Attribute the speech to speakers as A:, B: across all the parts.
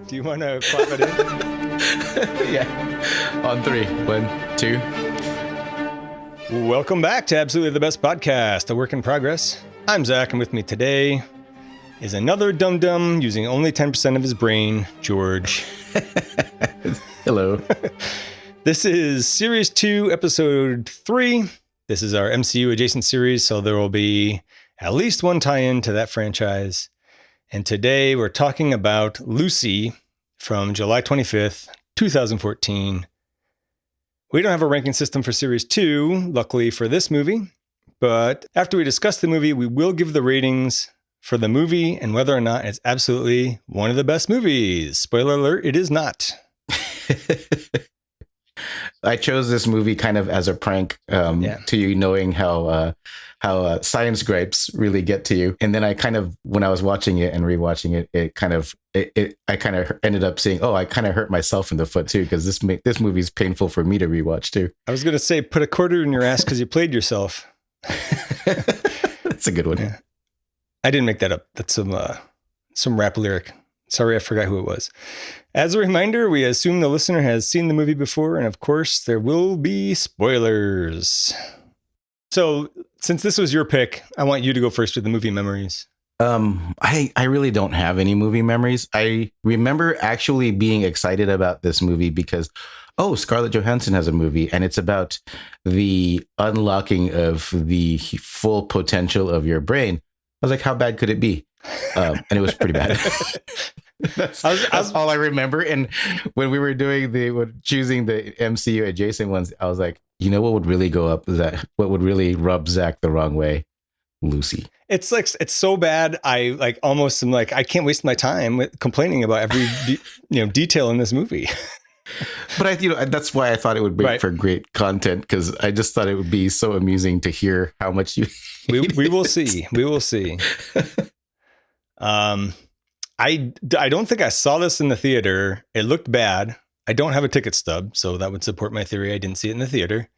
A: Do you want to clap it in?
B: Yeah. On 3. 1, 2.
A: Welcome back to Absolutely the Best Podcast, a work in progress. I'm Zach, and with me today is another dum-dum using only 10% of his brain, George.
B: Hello.
A: This is Series 2, Episode 3. This is our MCU Adjacent series, so there will be at least one tie-in to that franchise. And today we're talking about Lucy from July 25th, 2014. We don't have a ranking system for Series 2, luckily for this movie. But after we discuss the movie, we will give the ratings for the movie and whether or not it's absolutely one of the best movies. Spoiler alert, it is not.
B: I chose this movie kind of as a prank to you, knowing how science gripes really get to you. And then I kind of, when I was watching it and rewatching it, I kind of ended up saying, oh, I kind of hurt myself in the foot too, because this movie is painful for me to rewatch too.
A: I was going to say, put a quarter in your ass because you played yourself.
B: That's a good one.
A: Yeah. I didn't make that up. That's some rap lyric. Sorry, I forgot who it was. As a reminder, we assume the listener has seen the movie before, and of course, there will be spoilers. So, since this was your pick, I want you to go first with the movie memories.
B: I really don't have any movie memories. I remember actually being excited about this movie because, Scarlett Johansson has a movie, and it's about the unlocking of the full potential of your brain. I was like, how bad could it be? And it was pretty bad. That's all I remember. And when we were choosing the MCU adjacent ones, I was like, you know what would really go up? What would really rub Zach the wrong way? Lucy. It's
A: so bad. I almost am like, I can't waste my time complaining about every detail in this movie.
B: But that's why I thought it would make for great content, because I just thought it would be so amusing to hear how much you.
A: We will see. We will see. I don't think I saw this in the theater. It looked bad. I don't have a ticket stub, so that would support my theory. I didn't see it in the theater.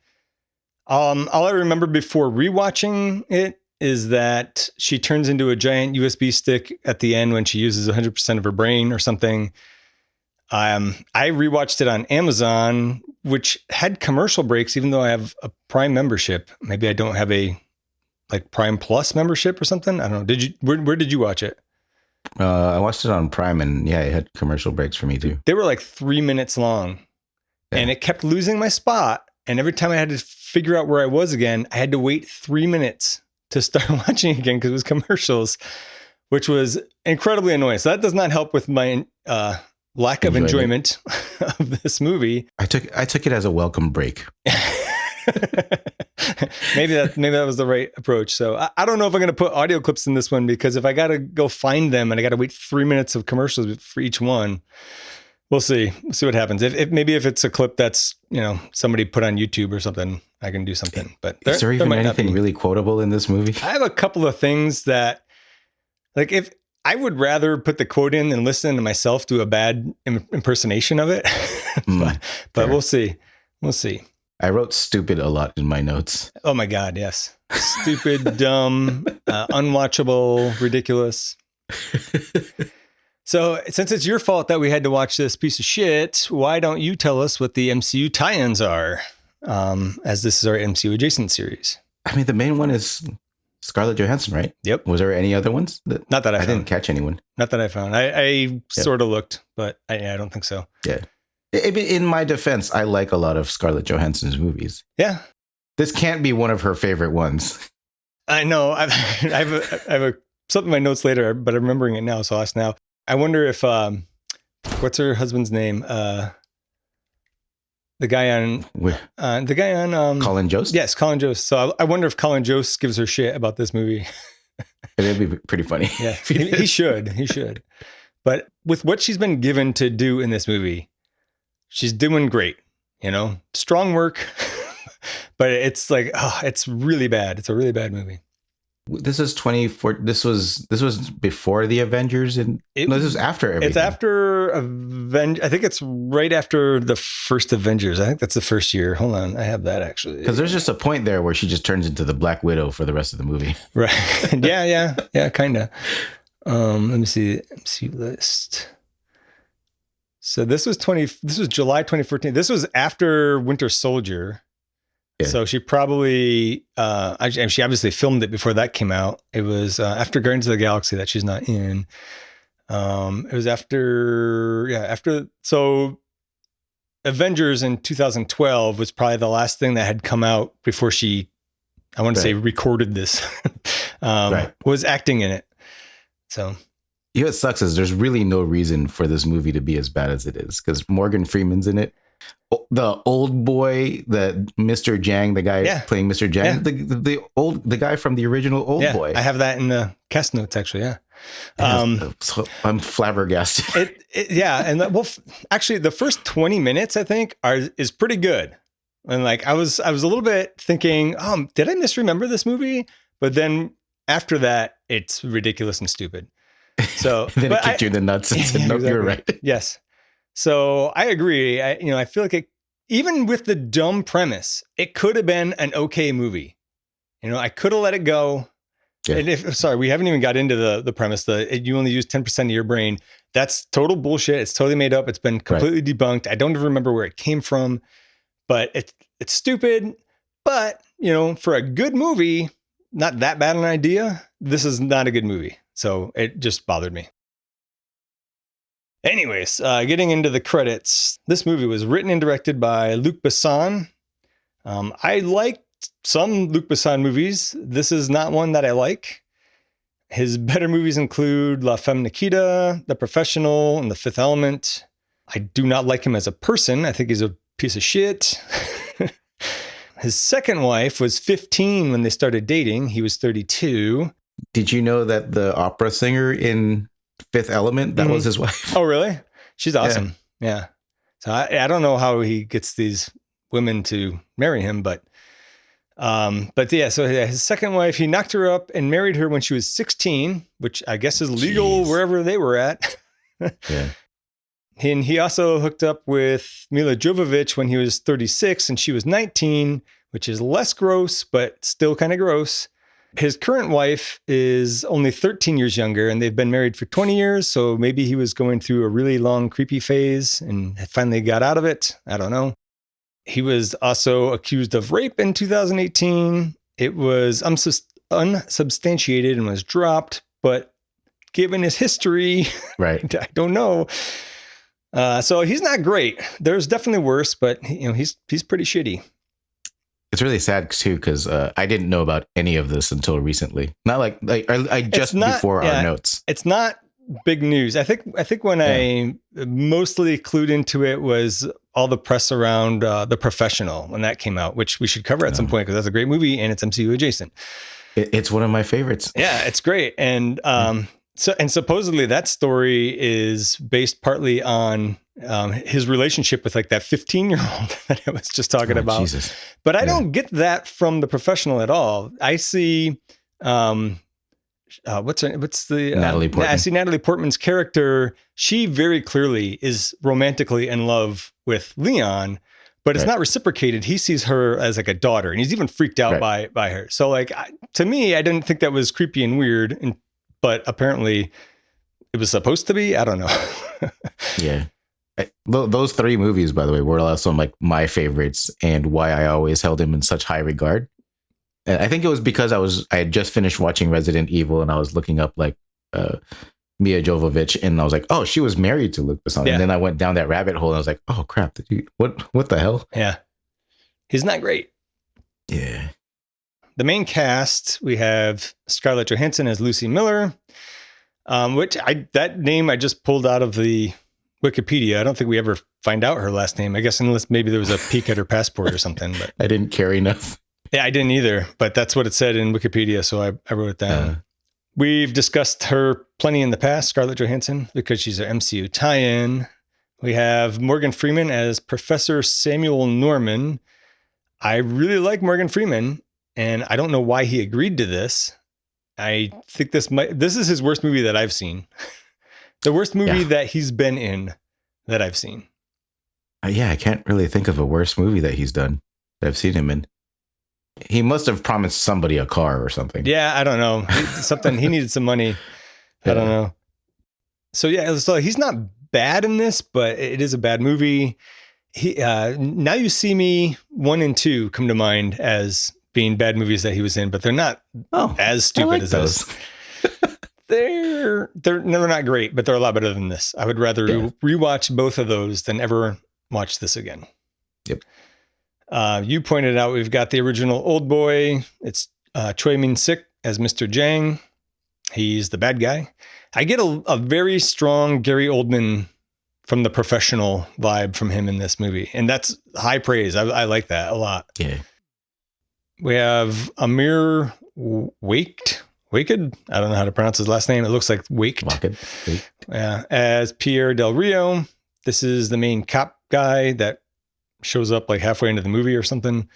A: All I remember before rewatching it is that she turns into a giant USB stick at the end when she uses 100% of her brain or something. I rewatched it on Amazon, which had commercial breaks, even though I have a Prime membership. Maybe I don't have a Prime Plus membership or something. I don't know. Did you? Where did you watch it?
B: I watched it on Prime, and it had commercial breaks for me too.
A: They were 3 minutes long, and it kept losing my spot. And every time I had to figure out where I was again, I had to wait 3 minutes to start watching again because it was commercials, which was incredibly annoying. So that does not help with my lack of enjoyment of this movie.
B: I took it as a welcome break.
A: Maybe that was the right approach. So I don't know if I'm going to put audio clips in this one, because if I got to go find them and I got to wait 3 minutes of commercials for each one, we'll see. We'll see what happens. If it's a clip that's, somebody put on YouTube or something, I can do something. But
B: is there even anything really quotable in this movie?
A: I have a couple of things that, if I would rather put the quote in than listen to myself do a bad impersonation of it. but we'll see. We'll see.
B: I wrote stupid a lot in my notes.
A: Oh my God, yes. Stupid, dumb, unwatchable, ridiculous. So since it's your fault that we had to watch this piece of shit, why don't you tell us what the MCU tie-ins are, as this is our MCU Adjacent series?
B: I mean, the main one is Scarlett Johansson, right?
A: Yep.
B: Was there any other ones?
A: Not that I found.
B: Didn't catch anyone.
A: Not that I found. I sort of looked, but I don't think so.
B: Yeah. In my defense, I like a lot of Scarlett Johansson's movies.
A: Yeah. This
B: can't be one of her favorite ones.
A: I know. I have something in my notes later, but I'm remembering it now, so I'll ask now. I wonder if, what's her husband's name? The guy on
B: Colin Jost?
A: Yes, Colin Jost. So I wonder if Colin Jost gives her shit about this movie.
B: It'd be pretty funny.
A: Yeah, he should. But with what she's been given to do in this movie, she's doing great, strong work, but it's it's really bad. It's a really bad movie.
B: This is 24. This was before the Avengers, this was after everything.
A: It's after I think it's right after the first Avengers. I think that's the first year. Hold on, I have that actually.
B: Because there's just a point there where she just turns into the Black Widow for the rest of the movie.
A: Right? yeah, kind of. Let me see the MCU list. So this was July 2014. This was after Winter Soldier.
B: Yeah.
A: So she probably, she obviously filmed it before that came out. It was after Guardians of the Galaxy that she's not in. It was after. So Avengers in 2012 was probably the last thing that had come out before she, I want to say, recorded this, was acting in it. So.
B: You know what sucks is there's really no reason for this movie to be as bad as it is because Morgan Freeman's in it. The old boy, the Mr. Jang, the guy playing Mr. Jang, the guy from the original Old Boy.
A: I have that in the cast notes actually. Yeah.
B: So I'm flabbergasted.
A: And actually, the first 20 minutes I think is pretty good, and like I was a little bit thinking, did I misremember this movie? But then after that, it's ridiculous and stupid. So
B: then it kicked you in the nuts and said, "Nope, you're right."
A: Yes. So I agree. I feel like even with the dumb premise, it could have been an okay movie. I could have let it go. Yeah. And we haven't even got into the premise. You only use 10% of your brain. That's total bullshit. It's totally made up. It's been completely debunked. I don't even remember where it came from, but it's stupid. But for a good movie, not that bad an idea. This is not a good movie. So it just bothered me. Anyways, getting into the credits, this movie was written and directed by Luc Besson. I liked some Luc Besson movies. This is not one that I like. His better movies include La Femme Nikita, The Professional, and The Fifth Element. I do not like him as a person. I think he's a piece of shit. His second wife was 15 when they started dating. He was 32.
B: Did you know that the opera singer in Fifth Element, that was his wife?
A: Oh, really? She's awesome. Yeah. So I don't know how he gets these women to marry him, but yeah, so his second wife, he knocked her up and married her when she was 16, which I guess is legal wherever they were at.
B: Yeah.
A: And he also hooked up with Mila Jovovich when he was 36 and she was 19, which is less gross, but still kind of gross. His current wife is only 13 years younger and they've been married for 20 years. So maybe he was going through a really long creepy phase and finally got out of it. I don't know. He was also accused of rape in 2018. It was unsubstantiated and was dropped, but given his history,
B: right?
A: I don't know. So he's not great. There's definitely worse, but he's pretty shitty.
B: It's really sad too because I didn't know about any of this until recently. Not like I just before our notes.
A: It's not big news. I think when I mostly clued into it was all the press around The Professional when that came out, which we should cover at some point because that's a great movie and it's MCU adjacent.
B: It's one of my favorites.
A: Yeah, it's great. And supposedly that story is based partly on his relationship with like that 15-year-old that I was just talking about. Jesus. But I don't get that from The Professional at all. I see what's the
B: Natalie Portman.
A: I see Natalie Portman's character. She very clearly is romantically in love with Leon, but it's not reciprocated. He sees her as like a daughter, and he's even freaked out by her. So like to me, I didn't think that was creepy and weird, but apparently it was supposed to be. I don't know.
B: Yeah. Those three movies, by the way, were also like my favorites and why I always held him in such high regard. And I think it was because I had just finished watching Resident Evil and I was looking up like Mia Jovovich and I was like, oh, she was married to Luc Besson. Yeah. And then I went down that rabbit hole and I was like, oh crap, what the hell?
A: Yeah. He's not great.
B: Yeah.
A: The main cast, we have Scarlett Johansson as Lucy Miller, which that name I just pulled out of the Wikipedia. I don't think we ever find out her last name. I guess unless maybe there was a peek at her passport or something. But
B: I didn't care enough.
A: Yeah, I didn't either. But that's what it said in Wikipedia, so I wrote it down. We've discussed her plenty in the past, Scarlett Johansson, because she's an MCU tie-in. We have Morgan Freeman as Professor Samuel Norman. I really like Morgan Freeman, and I don't know why he agreed to this. I think this is his worst movie that I've seen. The worst movie that he's been in that I've seen.
B: I can't really think of a worse movie that he's done that I've seen him in. He must have promised somebody a car or something.
A: Yeah, I don't know. He needed some money. I don't know. So he's not bad in this, but it is a bad movie. Now You See Me 1 and 2 come to mind as being bad movies that he was in, but they're not as stupid as those. They're not great, but they're a lot better than this. I would rather rewatch both of those than ever watch this again.
B: Yep.
A: You pointed out we've got the original Old Boy. It's Choi Min-sik as Mr. Jang. He's the bad guy. I get a very strong Gary Oldman from The Professional vibe from him in this movie, and that's high praise. I like that a lot.
B: Yeah.
A: We have Amir Waked. I don't know how to pronounce his last name. It looks like Waked. Yeah, as Pierre Del Rio. This is the main cop guy that shows up like halfway into the movie or something.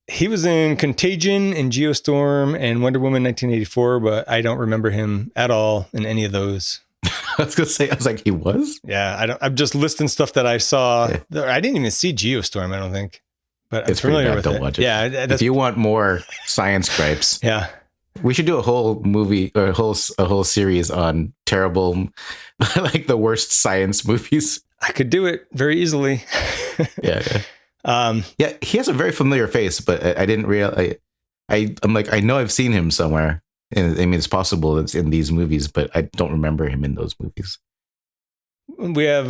A: He was in Contagion and Geostorm and Wonder Woman 1984, but I don't remember him at all in any of those.
B: I was gonna say, I was like, he was?
A: Yeah, I'm just listing stuff that I saw. Yeah. I didn't even see Geostorm, I don't think, but
B: it's
A: I'm familiar with
B: it.
A: Watch it. Yeah,
B: if you want more science gripes,
A: yeah,
B: we should do a whole movie or a whole series on terrible, like the worst science movies.
A: I could do it very easily.
B: Yeah. Yeah, he has a very familiar face, but I didn't realize. I'm like, I know I've seen him somewhere. And I mean, it's possible it's in these movies, but I don't remember him in those movies.
A: We have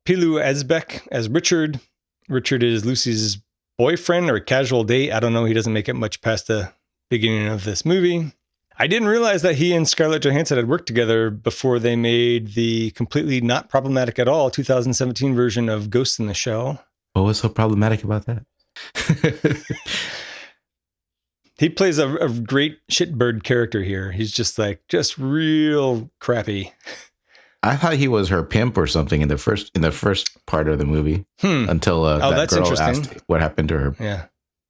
A: Pilu Asbeck as Richard. Richard is Lucy's boyfriend or casual date. I don't know. He doesn't make it much past the beginning of this movie. I didn't realize that he and Scarlett Johansson had worked together before they made the completely not problematic at all 2017 version of Ghost in the Shell.
B: What was so problematic about that?
A: He plays a great shitbird character here. He's just real crappy.
B: I thought he was her pimp or something in the first part of the movie until that girl asked what happened to her.
A: Yeah.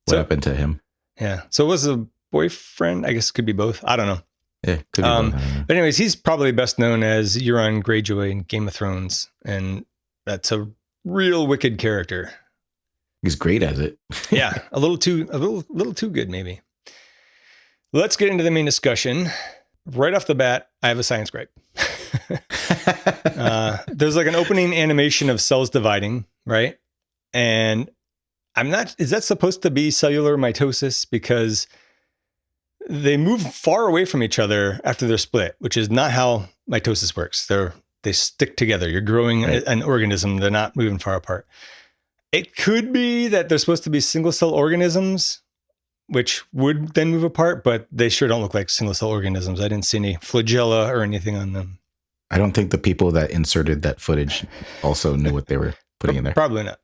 B: What happened to him?
A: Yeah. So it was a boyfriend. I guess it could be both. I don't know.
B: Yeah, could be both.
A: But anyways, he's probably best known as Euron Greyjoy in Game of Thrones. And that's a real wicked character.
B: He's great at it.
A: Yeah. A little too good, maybe. Let's get into the main discussion. Right off the bat, I have a science gripe. There's like an opening animation of cells dividing, right? And is that supposed to be cellular mitosis? Because they move far away from each other after they're split, which is not how mitosis works. They stick together. You're growing an organism. They're not moving far apart. It could be that they're supposed to be single cell organisms, which would then move apart, but they sure don't look like single cell organisms. I didn't see any flagella or anything on them.
B: I don't think the people that inserted that footage also knew what they were putting in there.
A: Probably not.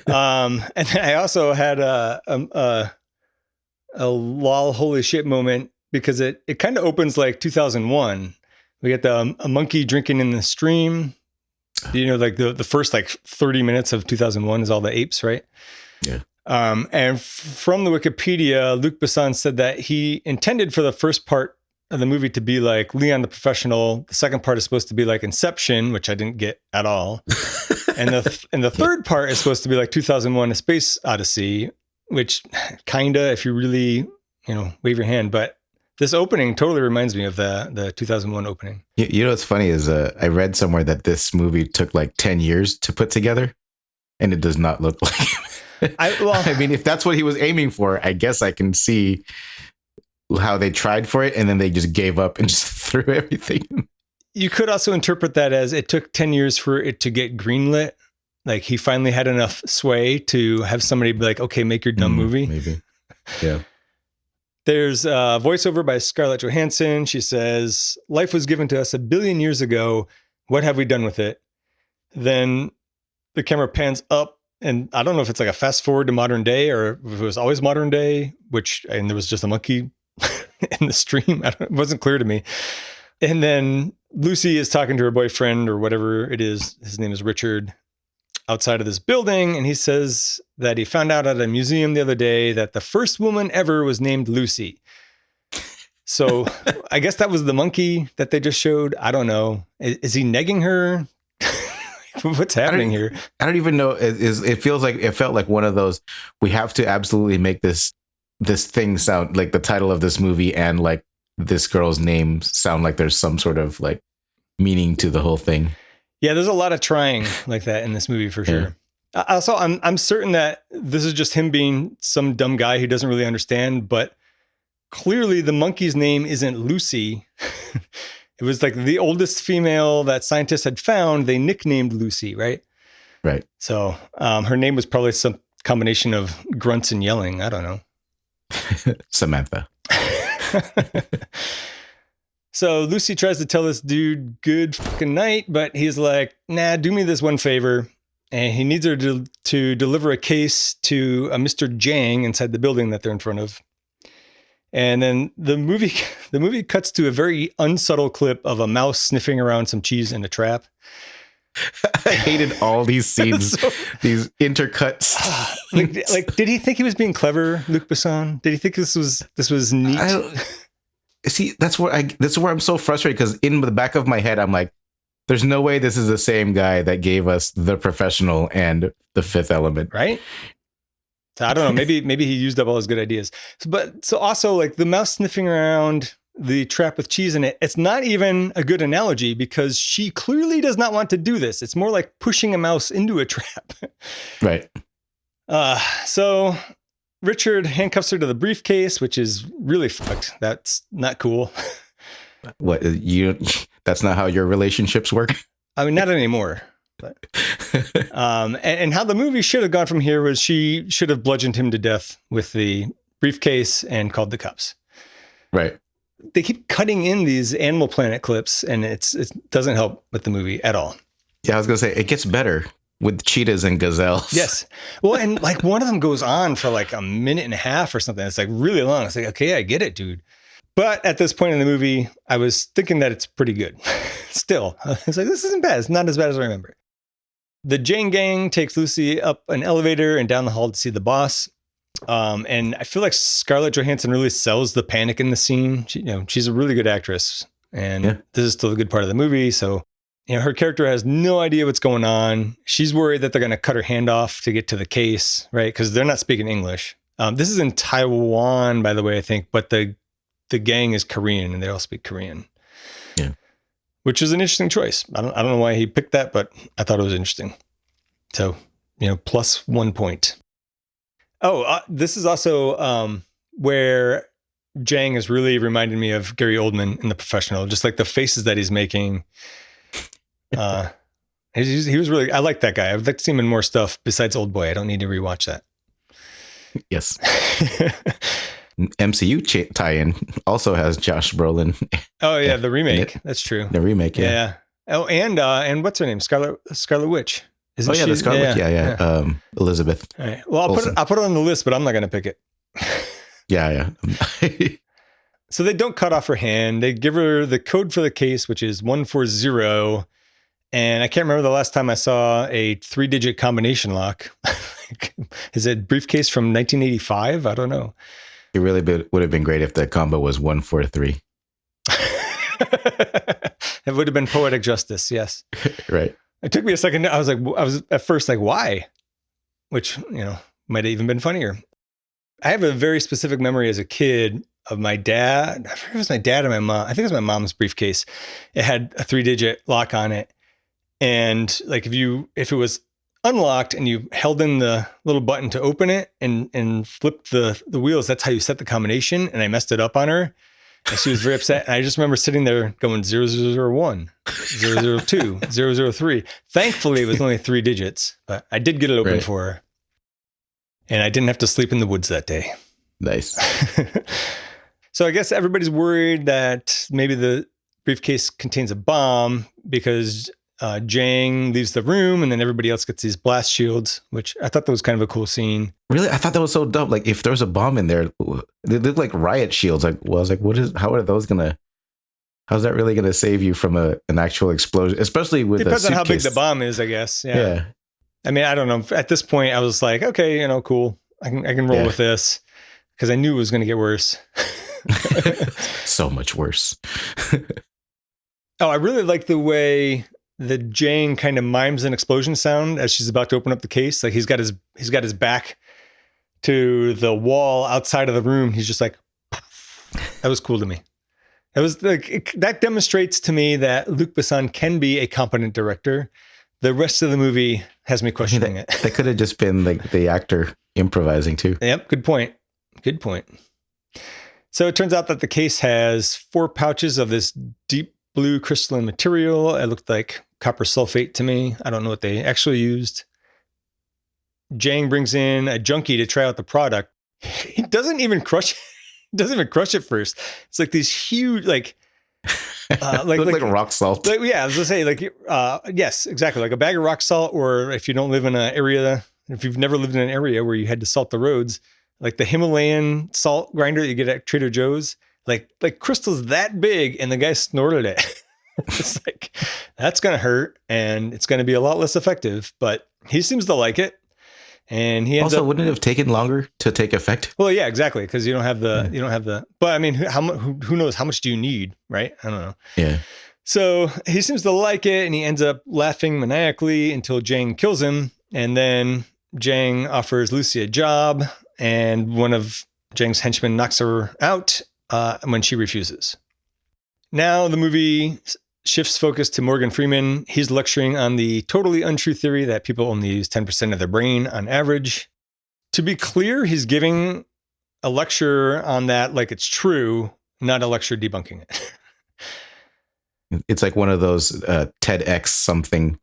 A: And then I also had a lol holy shit moment because it kind of opens like 2001. We get a monkey drinking in the stream. You know, like the first like 30 minutes of 2001 is all the apes, right?
B: Yeah.
A: And from the Wikipedia, Luc Besson said that he intended for the first part of the movie to be like Leon the Professional. The second part is supposed to be like Inception, which I didn't get at all. And the third part is supposed to be like 2001: A Space Odyssey, which kinda, if you really, wave your hand. But this opening totally reminds me of the 2001 opening.
B: You know what's funny is I read somewhere that this movie took like 10 years to put together, and it does not look like it. I mean, if that's what he was aiming for, I guess I can see how they tried for it and then they just gave up and just threw everything.
A: You could also interpret that as it took 10 years for it to get greenlit. Like he finally had enough sway to have somebody be like, okay, make your dumb movie.
B: Maybe. Yeah.
A: There's a voiceover by Scarlett Johansson. She says, life was given to us 1 billion years ago. What have we done with it? Then the camera pans up. And I don't know if it's like a fast forward to modern day or if it was always modern day, and there was just a monkey in the stream. It wasn't clear to me. And then Lucy is talking to her boyfriend or whatever it is. His name is Richard, outside of this building. And he says that he found out at a museum the other day that the first woman ever was named Lucy. So I guess that was the monkey that they just showed. I don't know. Is he negging her? What's happening here? I
B: don't even know. It felt like one of those, we have to absolutely make this thing sound like the title of this movie and like this girl's name sound like there's some sort of like meaning to the whole thing.
A: Yeah, there's a lot of trying like that in this movie for sure. Also, I'm certain that this is just him being some dumb guy who doesn't really understand, but clearly the monkey's name isn't Lucy. It was like the oldest female that scientists had found. They nicknamed Lucy, right?
B: Right.
A: So her name was probably some combination of grunts and yelling. I don't know.
B: Samantha.
A: So Lucy tries to tell this dude good fucking night, but he's like, nah, do me this one favor. And he needs her to deliver a case to a Mr. Jang inside the building that they're in front of. And then the movie cuts to a very unsubtle clip of a mouse sniffing around some cheese in a trap.
B: I hated all these scenes, these intercuts.
A: like, did he think he was being clever, Luc Besson? Did he think this was neat?
B: See, that's where I'm so frustrated, because in the back of my head, I'm like, there's no way this is the same guy that gave us The Professional and The Fifth Element.
A: Right? So I don't know. Maybe he used up all his good ideas. So also like the mouse sniffing around the trap with cheese in it, it's not even a good analogy because she clearly does not want to do this. It's more like pushing a mouse into a trap.
B: Right.
A: So Richard handcuffs her to the briefcase, which is really fucked. That's not cool.
B: What, that's not how your relationships work?
A: I mean, not anymore. But, and how the movie should have gone from here was she should have bludgeoned him to death with the briefcase and called the cops.
B: Right.
A: They keep cutting in these Animal Planet clips, and it doesn't help with the movie at all.
B: Yeah, I was going to say, it gets better with cheetahs and gazelles.
A: Yes. Well, and like one of them goes on for like a minute and a half or something. It's like really long. It's like, okay, I get it, dude. But at this point in the movie, I was thinking that it's pretty good. Still, I was like, this isn't bad. It's not as bad as I remember. The Jane gang takes Lucy up an elevator and down the hall to see the boss. And I feel like Scarlett Johansson really sells the panic in the scene. She's a really good actress, and This is still a good part of the movie. So, her character has no idea what's going on. She's worried that they're going to cut her hand off to get to the case, right? Because they're not speaking English. This is in Taiwan, by the way, I think, but the gang is Korean and they all speak Korean.
B: Yeah.
A: Which is an interesting choice. I don't know why he picked that, but I thought it was interesting. So, plus 1 point. Oh, this is also where Jang is really reminding me of Gary Oldman in The Professional, just like the faces that he's making. He was really, I like that guy. I would like to see him in more stuff besides Old Boy. I don't need to rewatch that.
B: Yes. MCU tie-in also has Josh Brolin.
A: Oh yeah, the remake. That's true.
B: The remake, yeah.
A: Oh, and what's her name? Scarlet Witch.
B: Isn't she? The Scarlet Witch. Yeah. Elizabeth.
A: All right. Well, I'll put it on the list, but I'm not going to pick it.
B: Yeah.
A: So they don't cut off her hand. They give her the code for the case, which is 140. And I can't remember the last time I saw a 3-digit combination lock. Is it briefcase from 1985? I don't know.
B: It really would have been great if the combo was 143.
A: It would have been poetic justice. Yes.
B: Right.
A: It took me a second. I was at first like, why? Which, might have even been funnier. I have a very specific memory as a kid of my dad. I forget if it was my dad or my mom. I think it was my mom's briefcase. It had a 3-digit lock on it. And like, if it was unlocked and you held in the little button to open it and flipped the wheels, that's how you set the combination. And I messed it up on her. And she was very upset. And I just remember sitting there going 0001, 002, 003. Thankfully, it was only 3 digits, but I did get it open for her. And I didn't have to sleep in the woods that day.
B: Nice.
A: So I guess everybody's worried that maybe the briefcase contains a bomb because Jang leaves the room and then everybody else gets these blast shields, which I thought that was kind of a cool scene.
B: Really? I thought that was so dumb. Like, if there's a bomb in there, they look like riot shields. Like, well, I was like, how's that really going to save you from an actual explosion? Especially with
A: Depends
B: a suitcase.
A: on how big the bomb is, I guess. Yeah. I mean, I don't know. At this point, I was like, okay, cool. I can roll with this because I knew it was going to get worse.
B: So much worse.
A: Oh, I really like the way that Jane kind of mimes an explosion sound as she's about to open up the case. Like he's got his back to the wall outside of the room. He's just like, that was cool to me. That demonstrates to me that Luc Besson can be a competent director. The rest of the movie has me questioning it.
B: That could have just been like the actor improvising too.
A: Yep, good point. Good point. So it turns out that the case has 4 pouches of this deep blue crystalline material. It looked like copper sulfate to me. I don't know what they actually used. Jang brings in a junkie to try out the product. He doesn't even crush it. He doesn't even crush it first. It's like these huge, like
B: rock salt.
A: Yeah, I was gonna say, yes, exactly, like a bag of rock salt. Or if you don't live in an area, if you've never lived in an area where you had to salt the roads, like the Himalayan salt grinder that you get at Trader Joe's, like crystals that big, and the guy snorted it. It's like, that's gonna hurt, and it's gonna be a lot less effective. But he seems to like it. And he ends
B: also, wouldn't it have taken longer to take effect?
A: Well, yeah, exactly, because you don't have the. But I mean, who knows how much do you need, right? I don't know.
B: Yeah.
A: So he seems to like it, and he ends up laughing maniacally until Jang kills him, and then Jang offers Lucy a job, and one of Jang's henchmen knocks her out when she refuses. Now the movie shifts focus to Morgan Freeman. He's lecturing on the totally untrue theory that people only use 10% of their brain on average. To be clear, he's giving a lecture on that like it's true, not a lecture debunking it.
B: It's like one of those TEDx something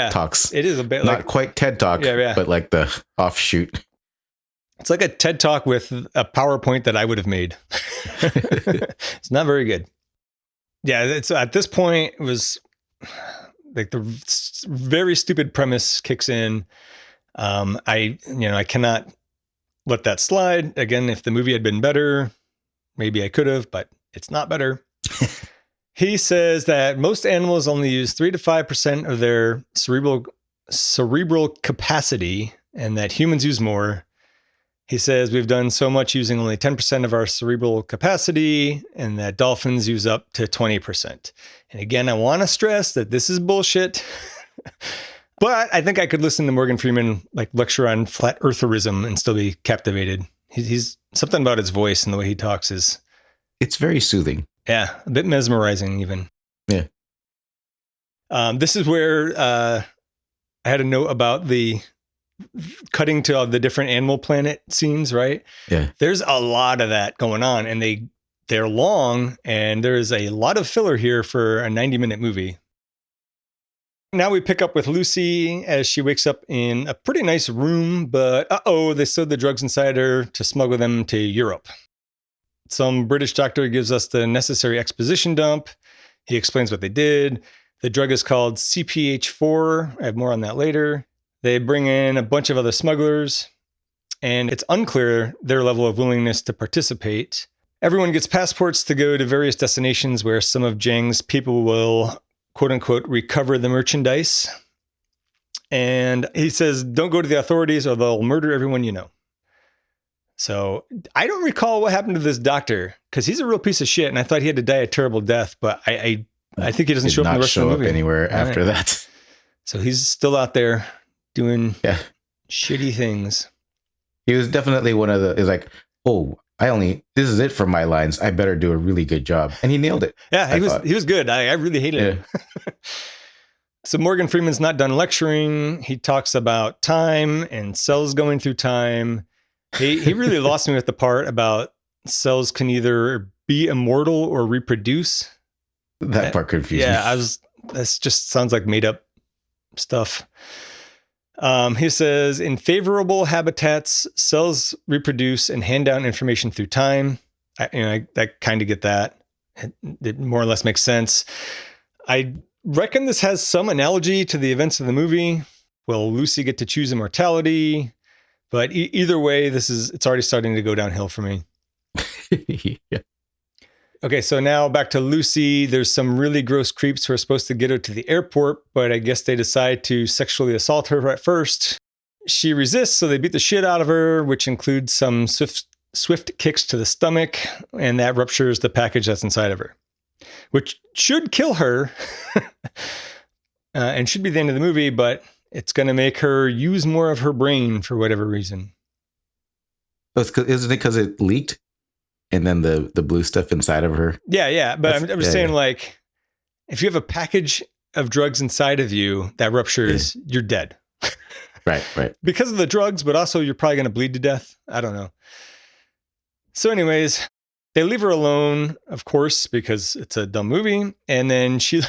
B: talks.
A: It is a bit
B: not quite TED Talk, but like the offshoot.
A: It's like a TED Talk with a PowerPoint that I would have made. It's not very good. Yeah, it's at this point, it was like the very stupid premise kicks in. I cannot let that slide. Again, if the movie had been better, maybe I could have, but it's not better. He says that most animals only use 3 to 5% of their cerebral capacity, and that humans use more. He says we've done so much using only 10% of our cerebral capacity, and that dolphins use up to 20%. And again, I want to stress that this is bullshit. But I think I could listen to Morgan Freeman lecture on flat eartherism and still be captivated. He's something about his voice and the way he talks is...
B: It's very soothing.
A: Yeah, a bit mesmerizing even.
B: Yeah.
A: This is where I had a note about the cutting to all the different Animal Planet scenes, right?
B: Yeah.
A: There's a lot of that going on, and they're long, and there's a lot of filler here for a 90-minute movie. Now we pick up with Lucy as she wakes up in a pretty nice room, but they sewed the drugs inside her to smuggle them to Europe. Some British doctor gives us the necessary exposition dump. He explains what they did. The drug is called CPH4. I have more on that later. They bring in a bunch of other smugglers, and it's unclear their level of willingness to participate. Everyone gets passports to go to various destinations where some of Jang's people will, quote unquote, recover the merchandise. And he says, don't go to the authorities or they'll murder everyone you know. So I don't recall what happened to this doctor, because he's a real piece of shit, and I thought he had to die a terrible death, but I think he doesn't show up in the rest of the movie.
B: Anywhere after that.
A: So he's still out there doing shitty things.
B: He was definitely one of the, is like, this is it for my lines. I better do a really good job. And he nailed it.
A: Yeah, he was good. I really hated him. So Morgan Freeman's not done lecturing. He talks about time and cells going through time. He really lost me with the part about cells can either be immortal or reproduce.
B: That part confused me.
A: Yeah, this just sounds like made up stuff. He says, in favorable habitats, cells reproduce and hand down information through time. I kind of get that. It more or less makes sense. I reckon this has some analogy to the events of the movie. Will Lucy get to choose immortality? But either way, it's already starting to go downhill for me.
B: Yeah.
A: Okay, so now back to Lucy. There's some really gross creeps who are supposed to get her to the airport, but I guess they decide to sexually assault her at first. She resists, so they beat the shit out of her, which includes some swift kicks to the stomach, and that ruptures the package that's inside of her, which should kill her and should be the end of the movie, but it's going to make her use more of her brain for whatever reason.
B: Isn't it because it leaked? and then the blue stuff inside of her.
A: Yeah. But I'm just saying, like, if you have a package of drugs inside of you that ruptures, you're dead.
B: Right.
A: Because of the drugs, but also you're probably going to bleed to death. I don't know. So anyways, they leave her alone, of course, because it's a dumb movie. And then she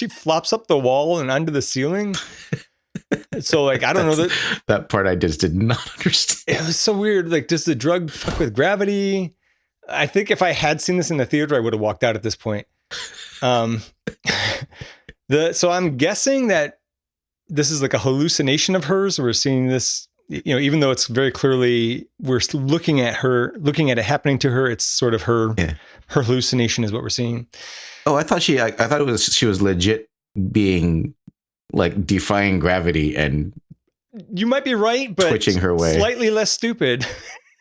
A: flops up the wall and onto the ceiling. So, like, I don't know
B: that part I just did not understand.
A: It was so weird. Like, does the drug fuck with gravity? I think if I had seen this in the theater, I would have walked out at this point. So I'm guessing that this is like a hallucination of hers. We're seeing this, even though it's very clearly, we're looking at it happening to her. It's sort of her hallucination is what we're seeing.
B: Oh, I thought she was legit being like defying gravity and
A: you might be right, but
B: twitching her way.
A: Slightly less stupid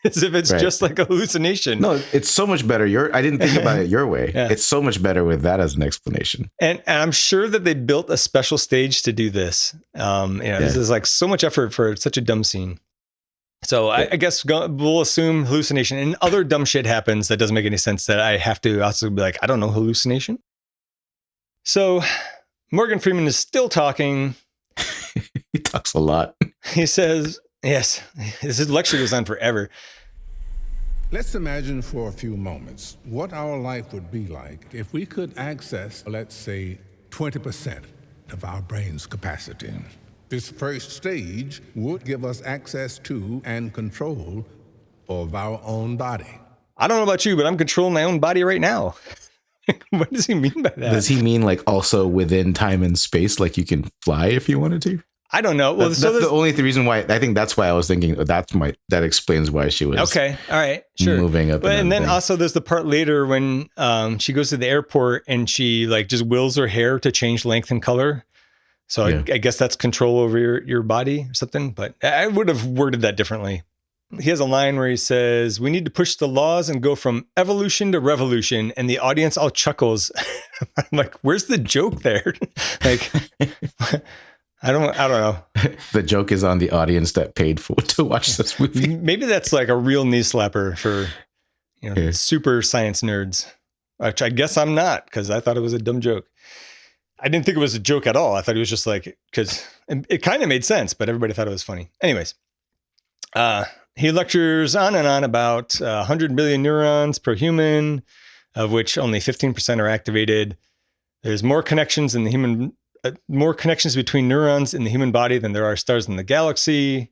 A: as if it's just like a hallucination.
B: No, it's so much better. I didn't think about it your way. Yeah. It's so much better with that as an explanation.
A: And I'm sure that they built a special stage to do this. This is like so much effort for such a dumb scene. So I guess we'll assume hallucination, and other dumb shit happens that doesn't make any sense that I have to also be like, I don't know, hallucination. So Morgan Freeman is still talking.
B: He talks a lot.
A: He says, yes, his lecture goes on forever.
C: Let's imagine for a few moments what our life would be like if we could access, let's say, 20% of our brain's capacity. This first stage would give us access to and control of our own body.
A: I don't know about you, but I'm controlling my own body right now. What does he mean by that?
B: Does he mean like also within time and space, like you can fly if you wanted to?
A: I don't know. Well,
B: that's the only reason why. I think that's why I was thinking that explains why she was
A: okay. All right, sure.
B: Moving up.
A: But and then also there's the part later when she goes to the airport and she like just wills her hair to change length and color. So I guess that's control over your body or something. But I would have worded that differently. He has a line where he says, "We need to push the laws and go from evolution to revolution." And the audience all chuckles. I'm like, where's the joke there? Like, I don't know.
B: The joke is on the audience that paid to watch this movie.
A: Maybe that's like a real knee slapper for super science nerds, which I guess I'm not, because I thought it was a dumb joke. I didn't think it was a joke at all. I thought it was just like, because it kind of made sense, but everybody thought it was funny. Anyways, he lectures on and on about 100 billion neurons per human, of which only 15% are activated. There's more connections between neurons in the human body than there are stars in the galaxy.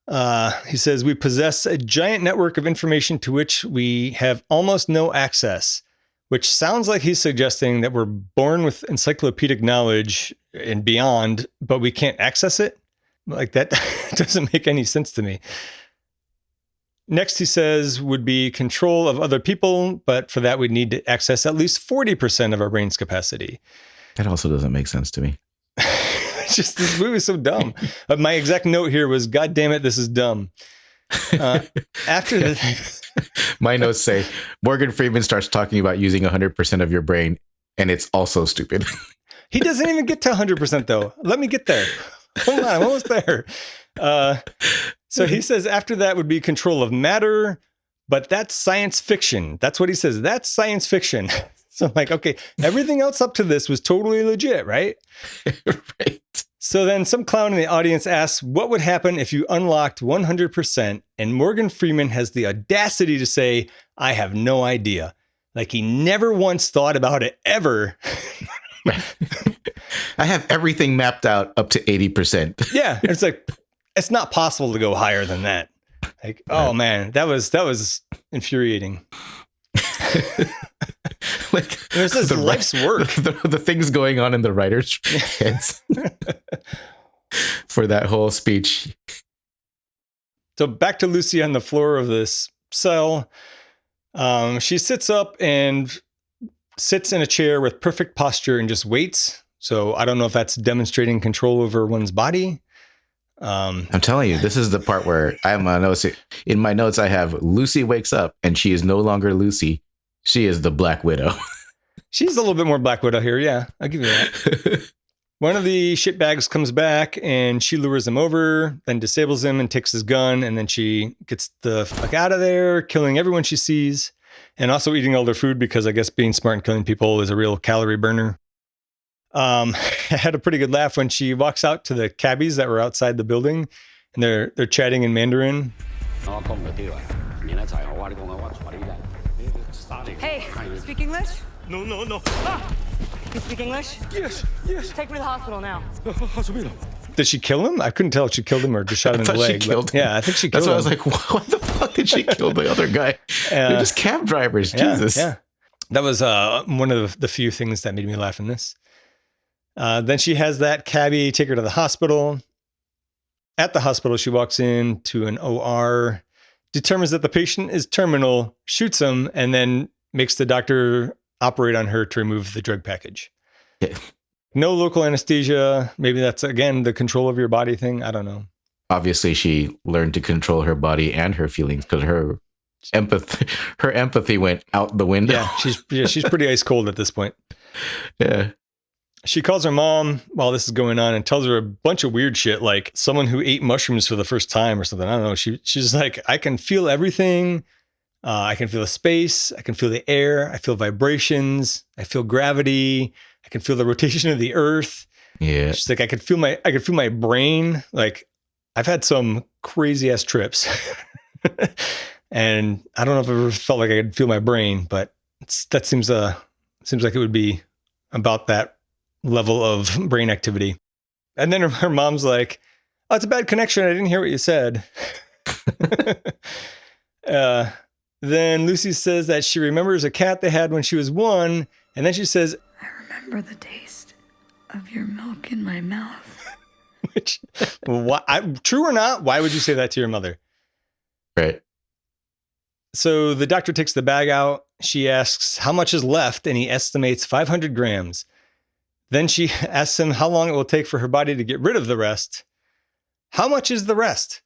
A: He says we possess a giant network of information to which we have almost no access, which sounds like he's suggesting that we're born with encyclopedic knowledge and beyond, but we can't access it. Like, that doesn't make any sense to me. Next, he says, would be control of other people, but for that, we'd need to access at least 40% of our brain's capacity.
B: That also doesn't make sense to me.
A: It's just, this movie's so dumb. My exact note here was, God damn it, this is dumb. After this...
B: My notes say, Morgan Freeman starts talking about using 100% of your brain, and it's also stupid.
A: He doesn't even get to 100%, though. Let me get there. Hold on, I'm almost there. So he says after that would be control of matter, but that's science fiction. That's what he says. That's science fiction. So I'm like, okay, everything else up to this was totally legit, right?
B: Right.
A: So then some clown in the audience asks, what would happen if you unlocked 100%? And Morgan Freeman has the audacity to say, I have no idea. Like, he never once thought about it, ever.
B: I have everything mapped out up to 80%.
A: Yeah. It's like, it's not possible to go higher than that. Like, oh man, that was infuriating.
B: Like,
A: this is life's work.
B: The things going on in the writer's heads for that whole speech.
A: So back to Lucy on the floor of this cell. She sits up and sits in a chair with perfect posture and just waits. So I don't know if that's demonstrating control over one's body.
B: I'm telling you, this is the part where in my notes, I have Lucy wakes up and she is no longer Lucy. She is the Black Widow.
A: She's a little bit more Black Widow here. Yeah, I'll give you that. One of the shitbags comes back and she lures him over, then disables him and takes his gun. And then she gets the fuck out of there, killing everyone she sees. And also eating all their food because I guess being smart and killing people is a real calorie burner. I had a pretty good laugh when she walks out to the cabbies that were outside the building and they're chatting in Mandarin.
D: Hey, speak English?
E: No.
D: You speak English?
E: Yes.
D: Take me to the hospital now.
A: Did she kill him? I couldn't tell if she killed him or just shot him in the
B: thought she
A: leg.
B: killed him.
A: Yeah, I think she killed
B: That's
A: him.
B: why I was like, why the fuck did she kill the other guy? They're just cab drivers. Jesus.
A: Yeah. That was one of the few things that made me laugh in this. Then she has that cabbie take her to the hospital. At the hospital, she walks in to an OR, determines that the patient is terminal, shoots him, and then makes the doctor operate on her to remove the drug package.
B: Yeah.
A: No local anesthesia. Maybe that's, again, the control of your body thing. I don't know.
B: Obviously, she learned to control her body and her feelings because her empathy went out the window.
A: Yeah, she's pretty ice cold at this point.
B: Yeah.
A: She calls her mom while this is going on and tells her a bunch of weird shit, like someone who ate mushrooms for the first time or something. I don't know. She's like, I can feel everything. I can feel the space. I can feel the air. I feel vibrations. I feel gravity. I can feel the rotation of the earth.
B: Yeah.
A: She's like, I could feel my brain. Like, I've had some crazy ass trips. And I don't know if I've ever felt like I could feel my brain, but that seems like it would be about that level of brain activity. And then her mom's like, oh, it's a bad connection. I didn't hear what you said. Then Lucy says that she remembers a cat they had when she was 1. And then she says,
F: I remember the taste of your milk in my mouth.
A: which, true or not, why would you say that to your mother?
B: Right.
A: So the doctor takes the bag out. She asks how much is left, and he estimates 500 grams. Then she asks him how long it will take for her body to get rid of the rest. How much is the rest?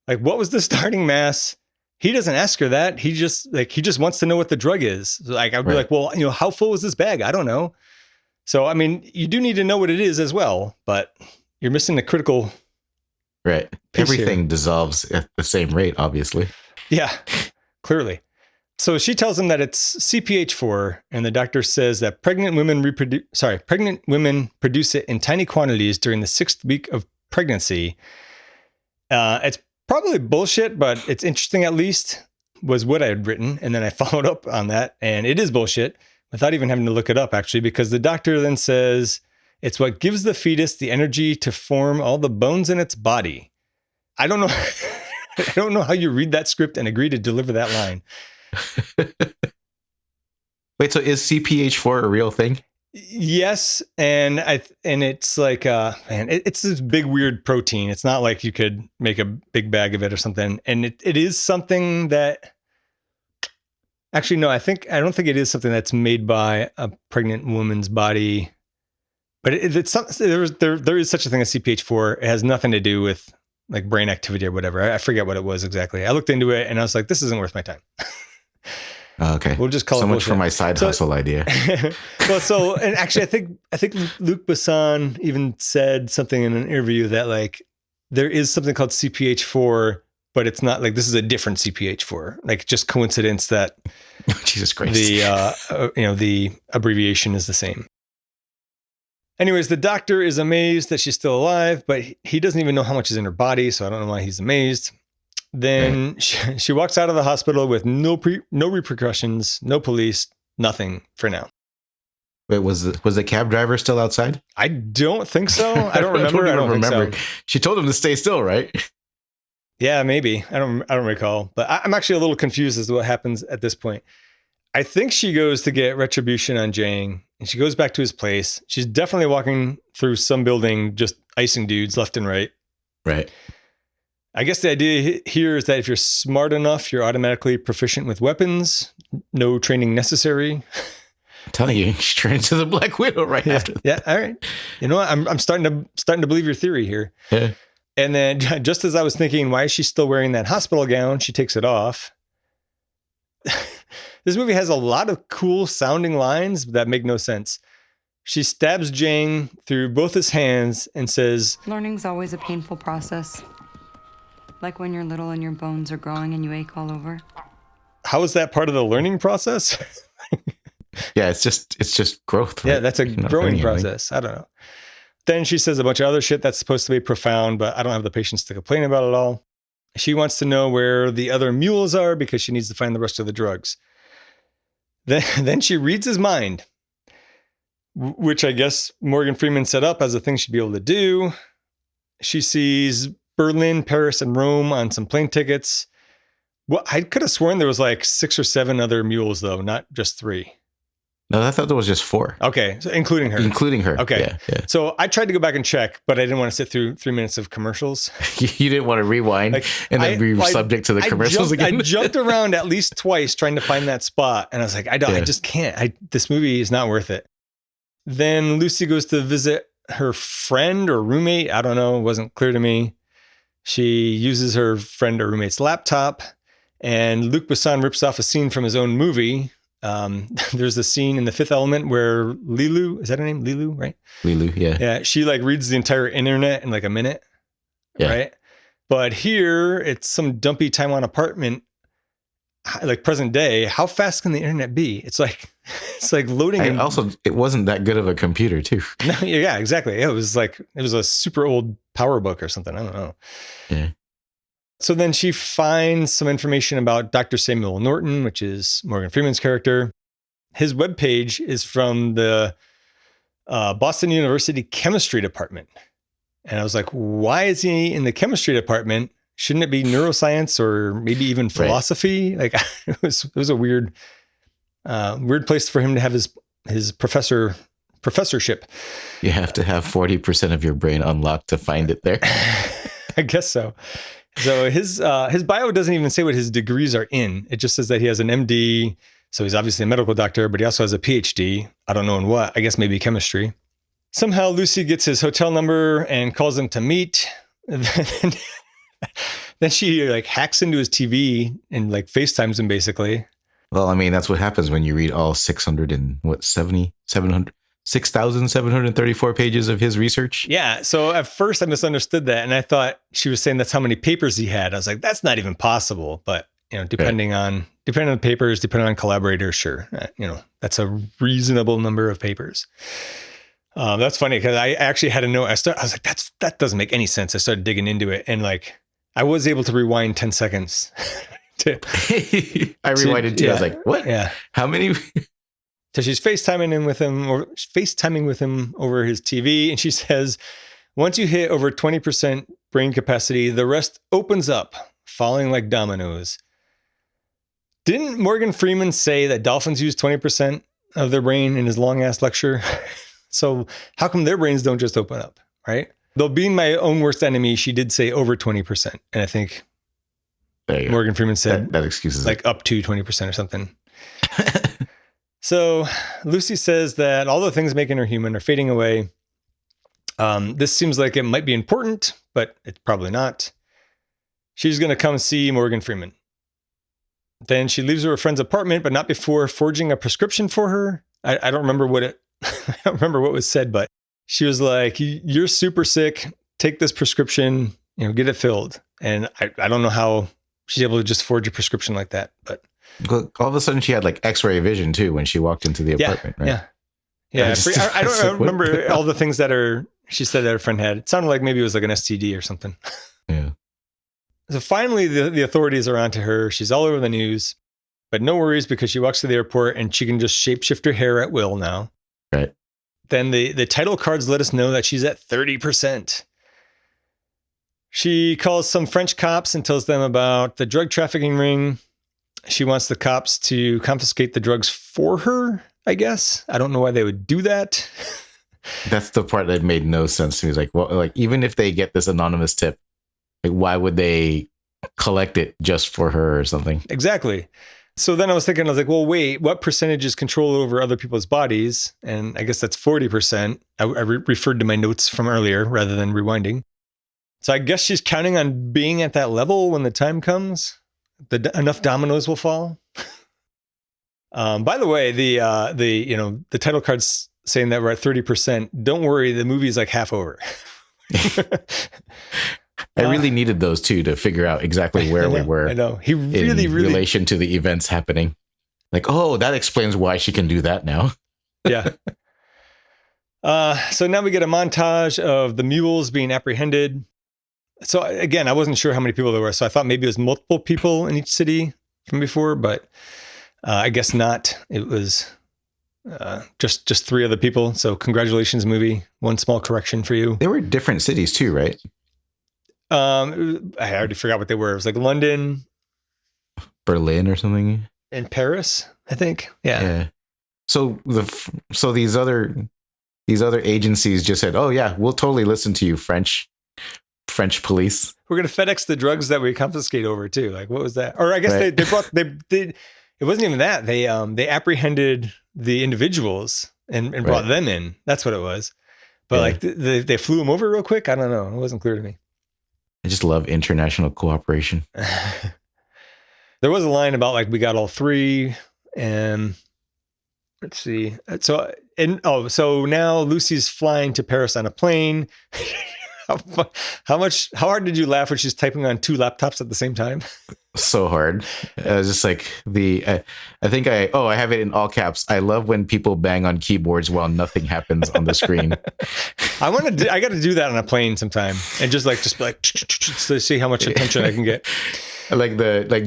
A: Like, what was the starting mass? He doesn't ask her that. He just wants to know what the drug is. Like, I'd be like, well, how full is this bag? I don't know. So, I mean, you do need to know what it is as well, but you're missing the critical.
B: Right. Everything dissolves at the same rate, obviously.
A: Yeah, clearly. So she tells him that it's CPH4, and the doctor says that pregnant women produce it in tiny quantities during the 6th week of pregnancy. It's probably bullshit, but it's interesting at least, was what I had written. And then I followed up on that, and it is bullshit without even having to look it up, actually, because the doctor then says it's what gives the fetus the energy to form all the bones in its body. I don't know. I don't know how you read that script and agree to deliver that line.
B: Wait, so is CPH4 a real thing?
A: Yes, and it's like it's this big weird protein. It's not like you could make a big bag of it or something. And it is something that actually no, I don't think it is something that's made by a pregnant woman's body. But there is such a thing as CPH4. It has nothing to do with like brain activity or whatever. I forget what it was exactly. I looked into it and I was like, this isn't worth my time.
B: Okay.
A: We'll just call it
B: so much
A: bullshit.
B: for my side hustle idea.
A: Well, and actually I think Luc Besson even said something in an interview that like there is something called CPH4, but it's not like this is a different CPH4. Like just coincidence that
B: Jesus Christ.
A: The abbreviation is the same. Anyways, the doctor is amazed that she's still alive, but he doesn't even know how much is in her body, so I don't know why he's amazed. Then she walks out of the hospital with no repercussions, no police, nothing for now.
B: Wait, was the cab driver still outside?
A: I don't think so. I don't remember. I don't remember. So.
B: She told him to stay still, right?
A: Yeah, maybe. I don't recall. But I'm actually a little confused as to what happens at this point. I think she goes to get retribution on Jang, and she goes back to his place. She's definitely walking through some building, just icing dudes left and right.
B: Right.
A: I guess the idea here is that if you're smart enough, you're automatically proficient with weapons. No training necessary.
B: I'm telling you, she turned into the Black Widow right after that.
A: Yeah, all right. You know what? I'm starting to believe your theory here.
B: Yeah.
A: And then just as I was thinking, why is she still wearing that hospital gown? She takes it off. This movie has a lot of cool sounding lines that make no sense. She stabs Jang through both his hands and says,
F: Learning's always a painful process. Like when you're little and your bones are growing and you ache all over.
A: how is that part of the learning process?
B: Yeah, it's just growth. Right?
A: Yeah, that's a
B: You're not
A: growing
B: learning anything.
A: process. I don't know. Then she says a bunch of other shit that's supposed to be profound, but I don't have the patience to complain about it all. She wants to know where the other mules are because she needs to find the rest of the drugs. Then she reads his mind, which I guess Morgan Freeman set up as a thing she'd be able to do. She sees Berlin, Paris, and Rome on some plane tickets. Well, I could have sworn there was like 6 or 7 other mules, though, not just 3.
B: No, I thought there was just 4.
A: Okay, so including her.
B: Including her.
A: Okay.
B: Yeah.
A: So I tried to go back and check, but I didn't want to sit through 3 minutes of commercials.
B: You didn't want to rewind and then be subject to the commercials again.
A: I jumped around at least twice trying to find that spot. And I was like, I just can't. This movie is not worth it. Then Lucy goes to visit her friend or roommate. I don't know. It wasn't clear to me. She uses her friend or roommate's laptop. And Luc Besson rips off a scene from his own movie. There's a scene in The Fifth Element where Lilu, is that her name? Lilu, right?
B: Lilu, yeah.
A: Yeah, she like reads the entire internet in like a minute, right? But here it's some dumpy Taiwan apartment, like present day. How fast can the internet be? It's like loading.
B: And also, it wasn't that good of a computer too.
A: No, yeah, exactly. It was a super old PowerBook or something. I don't know.
B: Yeah.
A: So then she finds some information about Dr. Samuel Norton, which is Morgan Freeman's character. His webpage is from the Boston University chemistry department. And I was like, why is he in the chemistry department? Shouldn't it be neuroscience or maybe even philosophy? Right. Like it was a weird place for him to have his professorship.
B: You have to have 40% of your brain unlocked to find it there.
A: I guess so. So his bio doesn't even say what his degrees are in. It just says that he has an MD. So he's obviously a medical doctor, but he also has a PhD. I don't know in what. I guess maybe chemistry. Somehow Lucy gets his hotel number and calls him to meet. Then she like hacks into his TV and like FaceTimes him basically.
B: Well, I mean, that's what happens when you read all 6,734 pages of his research.
A: Yeah. So at first I misunderstood that. And I thought she was saying that's how many papers he had. I was like, that's not even possible. But, depending on the papers, depending on collaborators, sure. That's a reasonable number of papers. That's funny because I actually had a note. I was like, that doesn't make any sense. I started digging into it and like, I was able to rewind 10 seconds.
B: I rewinded too.
A: Yeah,
B: I was like, what?
A: Yeah.
B: How many?
A: So she's FaceTiming with him over his TV. And she says, once you hit over 20% brain capacity, the rest opens up, falling like dominoes. Didn't Morgan Freeman say that dolphins use 20% of their brain in his long ass lecture? So how come their brains don't just open up, right? Though being my own worst enemy, she did say over 20%. And I think Morgan Freeman said
B: that excuses
A: like up to 20% or something. So Lucy says that all the things making her human are fading away. This seems like it might be important, but it's probably not. She's going to come see Morgan Freeman. Then she leaves her friend's apartment, but not before forging a prescription for her. I don't remember I don't remember what was said, but she was like, "You're super sick. Take this prescription. Get it filled." And I don't know how she's able to just forge a prescription like that, but
B: all of a sudden she had like X-ray vision too when she walked into the apartment, right?
A: Yeah. I don't remember all the things that she said that her friend had. It sounded like maybe it was like an STD or something.
B: Yeah.
A: So finally, the authorities are onto her. She's all over the news, but no worries because she walks to the airport and she can just shapeshift her hair at will now.
B: Right.
A: Then the title cards let us know that she's at 30%. She calls some French cops and tells them about the drug trafficking ring. She wants the cops to confiscate the drugs for her, I guess. I don't know why they would do that.
B: That's the part that made no sense to me. It's like, well, like even if they get this anonymous tip, like why would they collect it just for her or something?
A: Exactly. So then I was like, well, wait, what percentage is control over other people's bodies? And I guess that's 40%. I referred to my notes from earlier rather than rewinding. So I guess she's counting on being at that level when the time comes. Enough dominoes will fall. By the way, the title card's saying that we're at 30%. Don't worry, the movie's like half over.
B: I really needed those two to figure out exactly where we were.
A: I know. He really,
B: in
A: really
B: relation to the events happening. Like, oh, that explains why she can do that now.
A: Yeah. So now we get a montage of the mules being apprehended. So again, I wasn't sure how many people there were, so I thought maybe it was multiple people in each city from before, but I guess not. It was just 3 other people. So congratulations, movie. One small correction for you.
B: They were different cities too, right?
A: I already forgot what they were. It was like London,
B: Berlin or something.
A: and Paris, I think. Yeah.
B: So these other agencies just said, "Oh yeah, we'll totally listen to you, French police."
A: We're gonna FedEx the drugs that we confiscate over too. Like, what was that? Or I guess
B: Right.
A: they brought they. It wasn't even that. They apprehended the individuals and brought
B: Right.
A: them in. That's what it was. But like they flew them over real quick. I don't know. It wasn't clear to me.
B: I just love international cooperation.
A: There was a line about like we got all 3, and let's see. So now Lucy's flying to Paris on a plane. How hard did you laugh when she's typing on 2 laptops at the same time?
B: So hard. I was just like I think I have it in all caps. I love when people bang on keyboards while nothing happens on the screen.
A: I got to do that on a plane sometime, and just be like to see how much attention I can get.
B: Like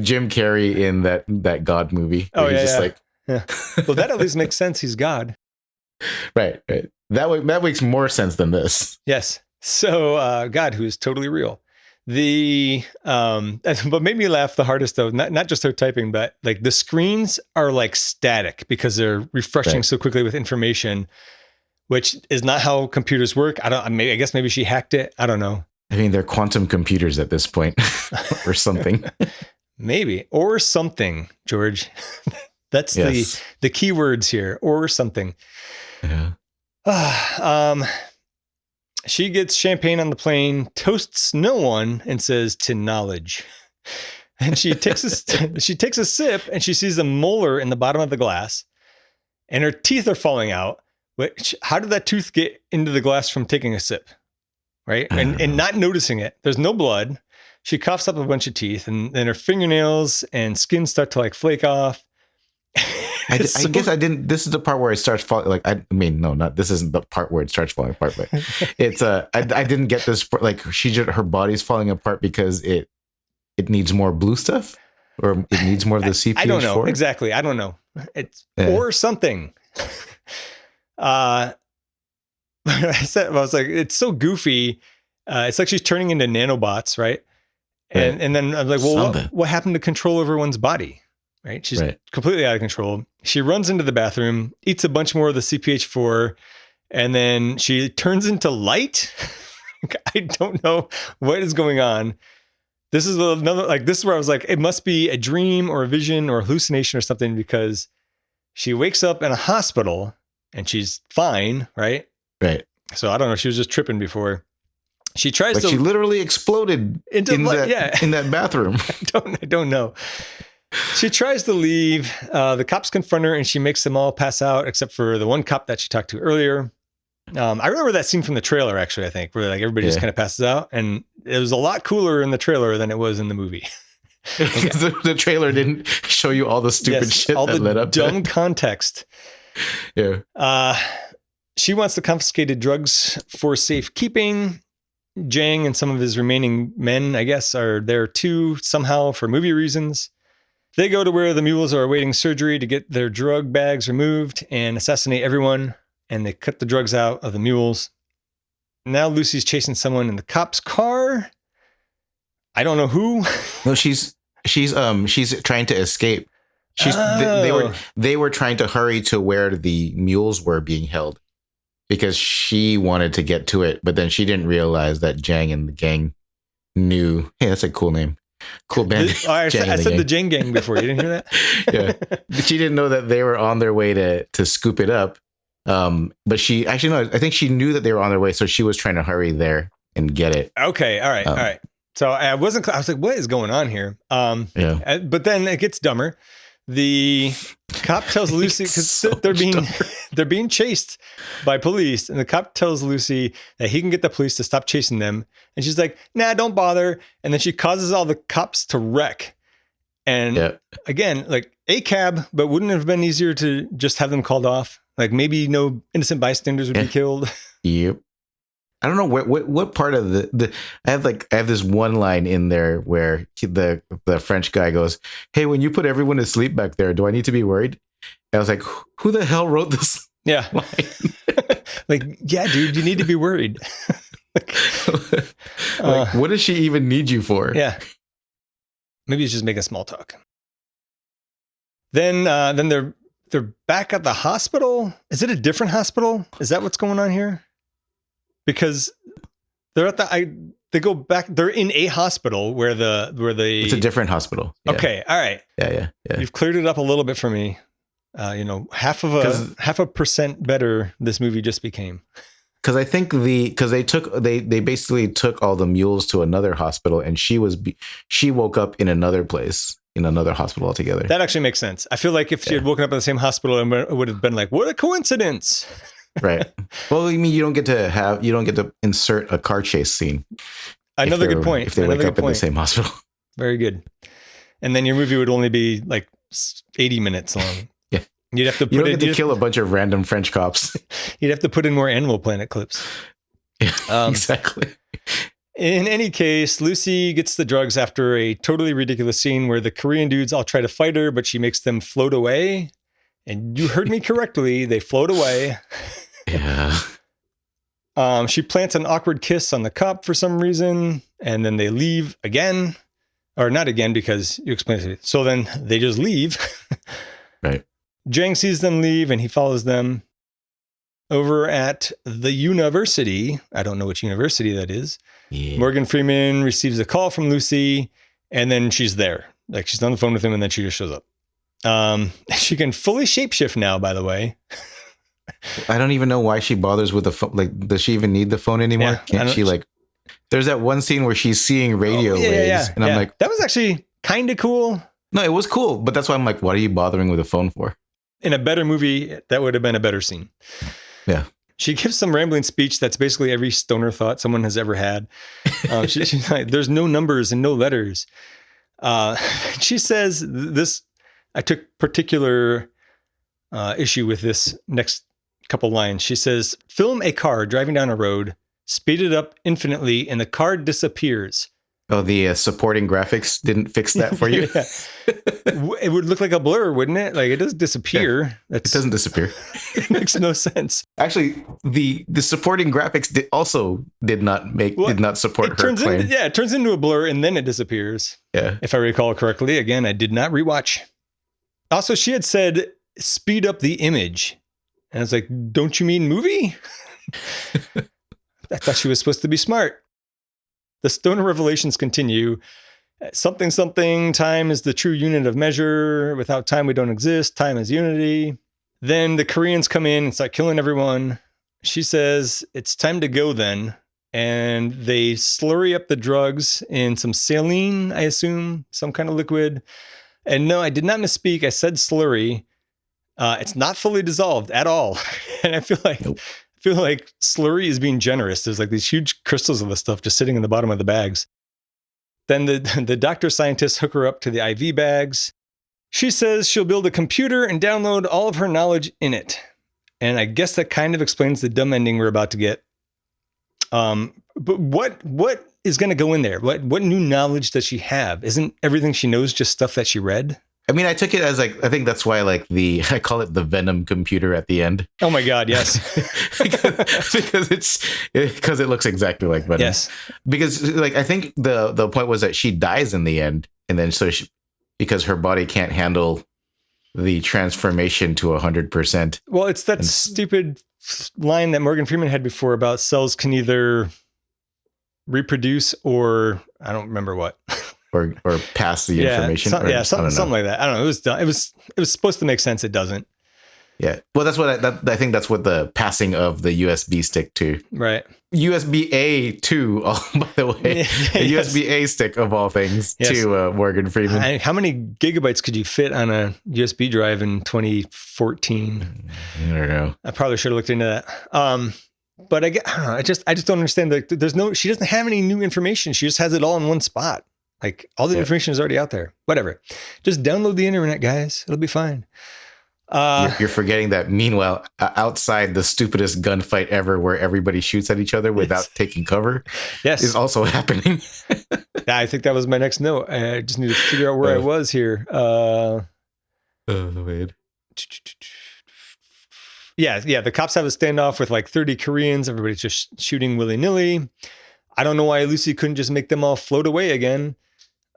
B: Jim Carrey in that God movie.
A: Oh
B: where
A: yeah,
B: he's just
A: yeah. Well, that at least makes sense. He's God.
B: right. That makes more sense than this.
A: Yes. So God, who is totally real. What made me laugh the hardest though, not just her typing, but like the screens are like static because they're refreshing so quickly with information, which is not how computers work. I guess maybe she hacked it. I don't know.
B: I mean, they're quantum computers at this point, or something.
A: Maybe, or something, George. That's
B: Yes.
A: the key words here, or something.
B: Yeah.
A: She gets champagne on the plane, toasts no one, and says to knowledge. And she takes a sip, and she sees a molar in the bottom of the glass, and her teeth are falling out. Which, how did that tooth get into the glass from taking a sip? Right? And not noticing it. There's no blood. She coughs up a bunch of teeth, and then her fingernails and skin start to like flake off.
B: I guess I didn't. This is the part where it starts falling. Like, this isn't the part where it starts falling apart, but it's I didn't get this. Like, her body's falling apart because it needs more blue stuff, or it needs more of the CPH4.
A: I don't know exactly. I don't know. It's or something. I was like, it's so goofy. It's like she's turning into nanobots, right? And then I'm like, well, what happened to control over one's body? Right? She's completely out of control. She runs into the bathroom, eats a bunch more of the CPH4, and then she turns into light. I don't know what is going on. This is this is where I was like, it must be a dream or a vision or a hallucination or something, because she wakes up in a hospital and she's fine, right?
B: Right.
A: So I don't know. She was just tripping before. She tries to.
B: She literally exploded in that bathroom.
A: I don't know. She tries to leave. The cops confront her, and she makes them all pass out except for the one cop that she talked to earlier. I remember that scene from the trailer, actually. I think where like everybody just kind of passes out, and it was a lot cooler in the trailer than it was in the movie.
B: The trailer didn't show you all the stupid shit
A: all
B: that
A: the
B: led up to
A: dumb
B: it.
A: context.
B: Yeah.
A: She wants the confiscated drugs for safekeeping. Jang and some of his remaining men, I guess, are there too somehow for movie reasons. They go to where the mules are awaiting surgery to get their drug bags removed and assassinate everyone. And they cut the drugs out of the mules. Now Lucy's chasing someone in the cop's car. I don't know who.
B: No, she's trying to escape. They were trying to hurry to where the mules were being held because she wanted to get to it, but then she didn't realize that Jang and the gang knew. Hey, that's a cool name. Cool band.
A: I said the Jang gang before. You didn't hear that?
B: Yeah. She didn't know that they were on their way to scoop it up. But she actually, no, I think she knew that they were on their way. So she was trying to hurry there and get it.
A: Okay. All right. So I was like, what is going on here? But then it gets dumber. The cop tells Lucy because
B: So
A: they're being chased by police, and the cop tells Lucy that he can get the police to stop chasing them, and she's like, "Nah, don't bother." And then she causes all the cops to wreck. And again, like a cab, but wouldn't it have been easier to just have them called off? Like maybe no innocent bystanders would be killed.
B: Yep. I don't know what part of the I have this one line in there where the French guy goes, "Hey, when you put everyone to sleep back there, do I need to be worried?" And I was like, who the hell wrote this?
A: Yeah. Like, yeah, dude, you need to be worried.
B: What does she even need you for?
A: Yeah. Maybe he's just making small talk. Then they're back at the hospital. Is it a different hospital? Is that what's going on here? Because they're at they go back. They're in a hospital where
B: it's a different hospital. Yeah.
A: Okay, all right.
B: Yeah.
A: You've cleared it up a little bit for me. Half a percent better this movie just became.
B: Because I think they basically took all the mules to another hospital, and she woke up in another place, in another hospital altogether.
A: That actually makes sense. I feel like if she had woken up in the same hospital, it would have been like, what a coincidence.
B: Right. Well, I mean, you don't get to insert a car chase scene.
A: Another good point.
B: If they wake up in the same hospital.
A: Very good. And then your movie would only be like 80 minutes long.
B: Yeah.
A: You'd have to
B: you don't get to kill a bunch of random French cops.
A: You'd have to put in more Animal Planet clips.
B: Yeah, exactly.
A: In any case, Lucy gets the drugs after a totally ridiculous scene where the Korean dudes all try to fight her, but she makes them float away. And you heard me correctly. They float away.
B: Yeah.
A: She plants an awkward kiss on the cop for some reason, and then they leave again. Or not again, because you explained it. So then they just leave.
B: Right.
A: Jang sees them leave, and he follows them. Over at the university, I don't know which university that is, Morgan Freeman receives a call from Lucy, and then she's there. Like, she's on the phone with him, and then she just shows up. She can fully shapeshift now, by the way.
B: I don't even know why she bothers with the phone. Like, does she even need the phone anymore? Can't she, like, there's that one scene where she's seeing radio waves, and I'm like,
A: that was actually kind of cool.
B: No, it was cool, but that's why I'm like, what are you bothering with a phone for?
A: In a better movie, that would have been a better scene.
B: Yeah.
A: She gives some rambling speech that's basically every stoner thought someone has ever had. She's like, there's no numbers and no letters. She says this, I took particular issue with this next couple lines. She says, film a car driving down a road, speed it up infinitely, and the car disappears.
B: Oh, the supporting graphics didn't fix that for you?
A: Yeah. It would look like a blur, wouldn't it? Like, it doesn't disappear.
B: Yeah, it doesn't disappear.
A: It makes no sense.
B: Actually, the supporting graphics did not support her claim.
A: It turns into a blur and then it disappears.
B: Yeah.
A: If I recall correctly. Again, I did not rewatch. Also, she had said, speed up the image. And I was like, don't you mean movie? I thought she was supposed to be smart. The stoner revelations continue. Something, time is the true unit of measure. Without time, we don't exist. Time is unity. Then the Koreans come in and start killing everyone. She says, it's time to go then. And they slurry up the drugs in some saline, I assume, some kind of liquid. And no, I did not misspeak. I said slurry. It's not fully dissolved at all. And I feel like slurry is being generous. There's like these huge crystals of the stuff just sitting in the bottom of the bags. Then the doctor scientists hook her up to the IV bags. She says she'll build a computer and download all of her knowledge in it. And I guess that kind of explains the dumb ending we're about to get. But what is going to go in there? What new knowledge does she have? Isn't everything she knows just stuff that she read?
B: I mean, I took it as like, I think that's why I call it the Venom computer at the end.
A: Oh my God, yes.
B: because it looks exactly like Venom.
A: Yes.
B: Because like, I think the point was that she dies in the end. And then because her body can't handle the transformation to 100%.
A: Well, it's that stupid line that Morgan Freeman had before about cells can either reproduce or I don't remember what.
B: Or pass the information.
A: Something like that. I don't know. It was dumb. It was supposed to make sense. It doesn't.
B: Yeah. Well, that's what I think that's what the passing of the USB stick to.
A: Right.
B: USB-A too, by the way. A
A: Yes.
B: USB-A stick of all things
A: Yes.
B: to Morgan Freeman.
A: How many gigabytes could you fit on a USB drive in 2014?
B: I don't know.
A: I probably should have looked into that. But I don't know. I just don't understand that she doesn't have any new information. She just has it all in one spot. Like all the information is already out there. Whatever. Just download the internet, guys. It'll be fine.
B: You're forgetting that meanwhile, outside the stupidest gunfight ever where everybody shoots at each other without taking cover is also happening.
A: I think that was my next note. I just need to figure out where I was here.
B: Wait.
A: Yeah. The cops have a standoff with like 30 Koreans. Everybody's just shooting willy-nilly. I don't know why Lucy couldn't just make them all float away again.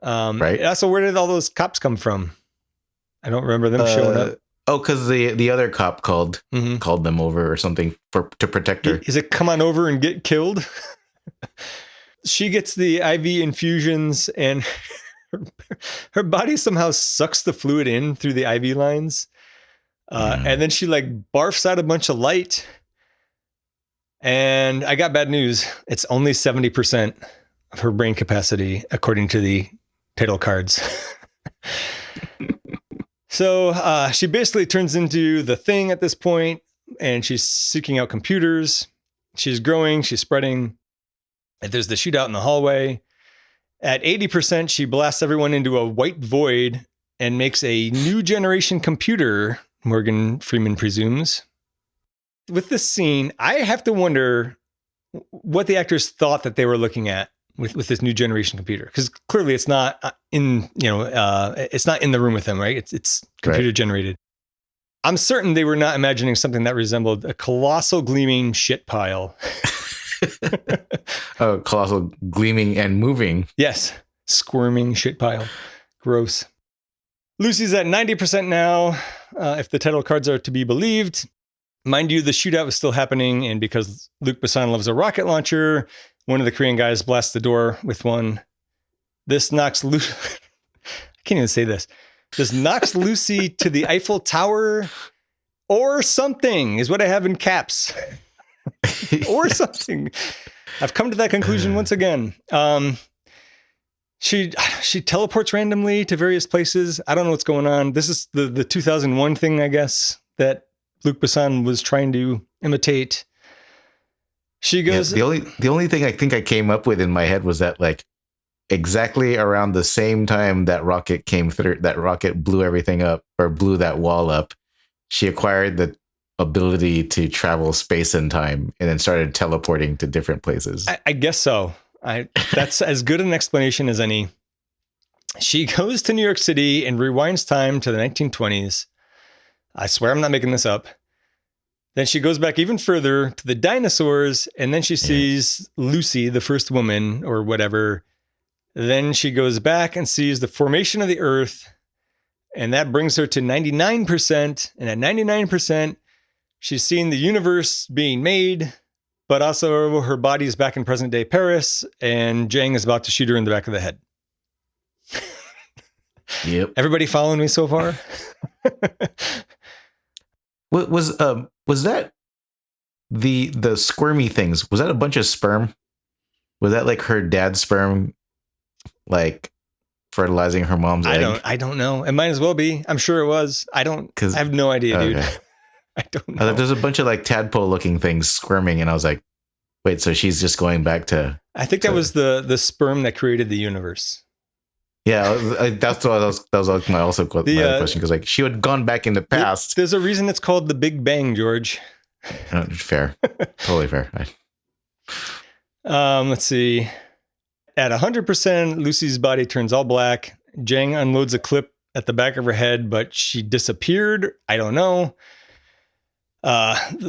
B: Right.
A: Also, where did all those cops come from? I don't remember them showing up.
B: Oh, because the other cop called them over or something to protect her.
A: Is it come on over and get killed? She gets the IV infusions and her body somehow sucks the fluid in through the IV lines. And then she like barfs out a bunch of light. And I got bad news. It's only 70% of her brain capacity, according to the title cards. So she basically turns into the Thing at this point, and she's seeking out computers. She's growing, she's spreading. And there's the shootout in the hallway. At 80%, she blasts everyone into a white void and makes a new generation computer, Morgan Freeman presumes. With this scene, I have to wonder what the actors thought that they were looking at with this new generation computer, because clearly it's not it's not in the room with them, right? It's computer generated. I'm certain they were not imagining something that resembled a colossal gleaming shit pile.
B: Oh, colossal gleaming and moving.
A: Yes, squirming shit pile. Gross. Lucy's at 90% now, if the title cards are to be believed. Mind you, the shootout was still happening, and because Luc Besson loves a rocket launcher, one of the Korean guys blasts the door with one. This knocks Lucy... I can't even say this. This knocks Lucy to the Eiffel Tower or something, is what I have in caps. Or something. I've come to that conclusion once again. She teleports randomly to various places. I don't know what's going on. This is the 2001 thing, I guess, that Luc Besson was trying to imitate. She goes.
B: Yeah, the only thing I think I came up with in my head was that like exactly around the same time that rocket came through, that rocket blew everything up or blew that wall up, she acquired the ability to travel space and time and then started teleporting to different places.
A: I guess so. That's as good an explanation as any. She goes to New York City and rewinds time to the 1920s. I swear I'm not making this up. Then she goes back even further to the dinosaurs, and then she sees Lucy, the first woman or whatever. Then she goes back and sees the formation of the Earth, and that brings her to 99%. And at 99%, she's seen the universe being made, but also her body is back in present day Paris, and Jang is about to shoot her in the back of the head.
B: Yep.
A: Everybody following me so far?
B: What was that the squirmy things? Was that a bunch of sperm? Was that like her dad's sperm, like fertilizing her mom's egg?
A: I don't know. It might as well be. I'm sure it was. I have no idea, dude.
B: Okay.
A: I don't know.
B: There's a bunch of like tadpole looking things squirming, and I was like, wait, so she's just going back to?
A: I think that was the sperm that created the universe.
B: Yeah, that's what that was my other question, because like she had gone back in the past.
A: There's a reason it's called the Big Bang, George.
B: Fair, totally fair.
A: Let's see. At 100%, Lucy's body turns all black. Jang unloads a clip at the back of her head, but she disappeared. I don't know.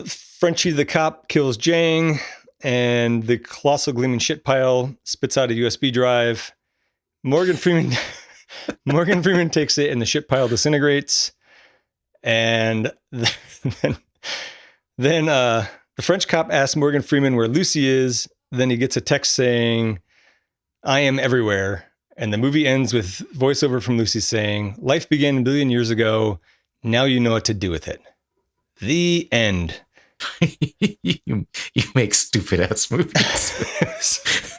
A: Frenchie the cop kills Jang, and the colossal gleaming shit pile spits out a USB drive. Morgan Freeman takes it, and the shit pile disintegrates. And then the French cop asks Morgan Freeman where Lucy is. Then he gets a text saying, "I am everywhere." And the movie ends with voiceover from Lucy saying, "Life began a billion years ago. Now you know what to do with it." The end.
B: you make stupid ass movies.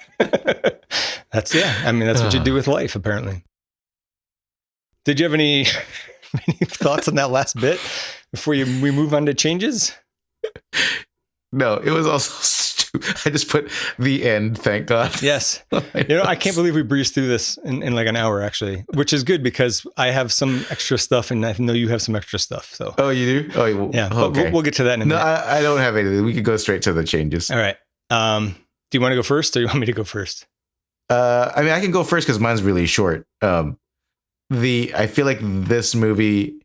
A: That's I mean, that's what you do with life, apparently. Did you have any thoughts on that last bit before we move on to changes?
B: No, it was also stupid. I just put the end, thank God.
A: Yes. I can't believe we breezed through this in like an hour, actually, which is good because I have some extra stuff and I know you have some extra stuff. So.
B: Oh, you do? Oh, well,
A: yeah.
B: Okay.
A: But we'll get to that in a minute.
B: No, I don't have anything. We could go straight to the changes.
A: All right. Do you want to go first or you want me to go first?
B: I mean, I can go first because mine's really short. I feel like this movie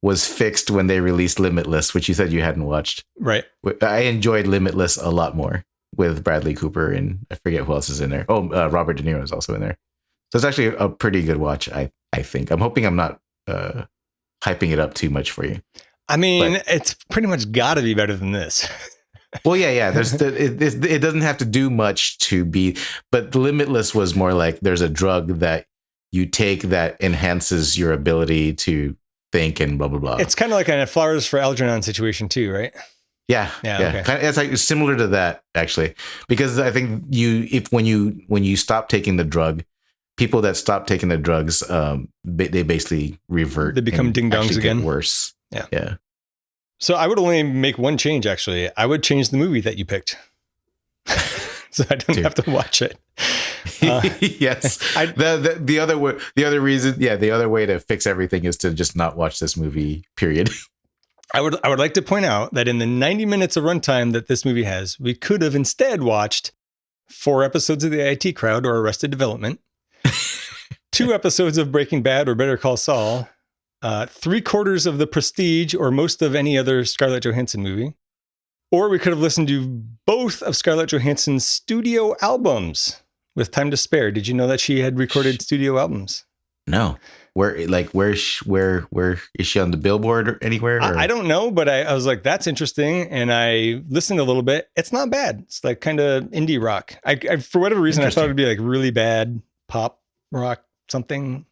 B: was fixed when they released Limitless, which you said you hadn't watched.
A: Right.
B: I enjoyed Limitless a lot more with Bradley Cooper and I forget who else is in there. Oh, Robert De Niro is also in there. So it's actually a pretty good watch, I think. I'm hoping I'm not hyping it up too much for you.
A: I mean, it's pretty much got to be better than this.
B: Well, yeah. It doesn't have to do much to be, but Limitless was more like there's a drug that you take that enhances your ability to think and blah, blah, blah.
A: It's kind of like a Flowers for Algernon situation too, right?
B: Yeah.
A: Okay.
B: It's like similar to that actually, because I think when you stop taking the drug, people that stop taking the drugs, they basically revert.
A: They become ding dongs again.
B: Worse. Yeah.
A: So I would only make one change. Actually, I would change the movie that you picked, so I don't have to watch it.
B: Yes. The other way to fix everything is to just not watch this movie. Period.
A: I would like to point out that in the 90 minutes of runtime that this movie has, we could have instead watched 4 episodes of the IT Crowd or Arrested Development, 2 episodes of Breaking Bad or Better Call Saul, 3/4 of The Prestige or most of any other Scarlett Johansson movie, or we could have listened to both of Scarlett Johansson's studio albums with time to spare. Did you know that she had recorded studio albums?
B: No. Where is she on the Billboard or anywhere? Or?
A: I don't know, but I was like, that's interesting. And I listened a little bit. It's not bad. It's like kind of indie rock. I for whatever reason, I thought it'd be like really bad pop rock something.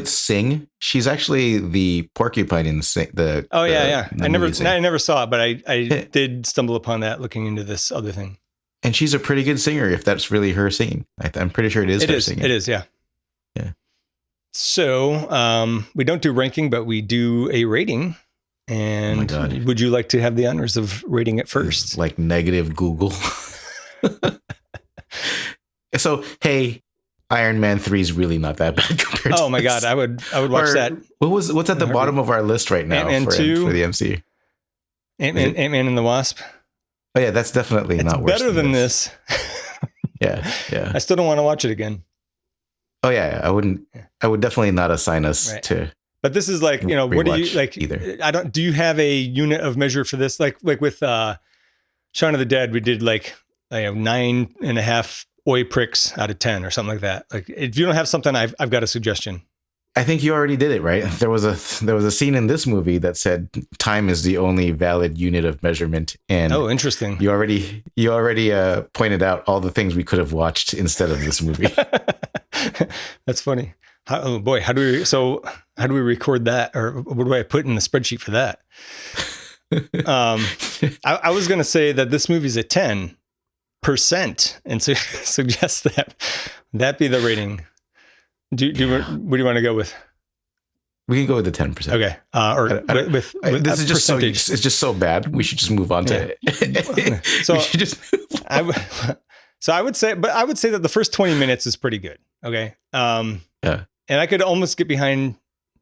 B: Sing. She's actually the porcupine in Sing.
A: I never saw it, but I did stumble upon that looking into this other thing.
B: And she's a pretty good singer. If that's really her singing, I'm pretty sure it is her singing.
A: It is. Yeah.
B: Yeah.
A: So we don't do ranking, but we do a rating. And would you like to have the honors of rating it first?
B: Like negative Google. So, hey, Iron Man 3 is really not that bad compared to
A: Oh my
B: this.
A: God, I would watch that.
B: What's at the bottom of our list right now
A: Ant-Man 2,
B: for the MCU?
A: Ant-Man and the Wasp.
B: Oh yeah, that's definitely
A: It's
B: not worse
A: better than this.
B: Yeah.
A: I still don't want to watch it again.
B: Oh yeah, I would definitely not assign us to.
A: But this is like, what do you like?
B: Either.
A: Do you have a unit of measure for this? Like with Shaun of the Dead, we did like 9.5 oi pricks out of 10 or something like that. Like if you don't have something, I've got a suggestion.
B: I think you already did it, right? There was a scene in this movie that said time is the only valid unit of measurement. And
A: interesting.
B: You already pointed out all the things we could have watched instead of this movie.
A: That's funny. How do we record that, or what do I put in the spreadsheet for that? I was going to say that this movie's a 10%, and so suggest that be the rating. What do you want to go with?
B: We can go with the 10%.
A: Okay. With
B: this is just
A: percentage.
B: it's just so bad. We should just move on to it.
A: So I would say that the first 20 minutes is pretty good. Okay.
B: Yeah.
A: And I could almost get behind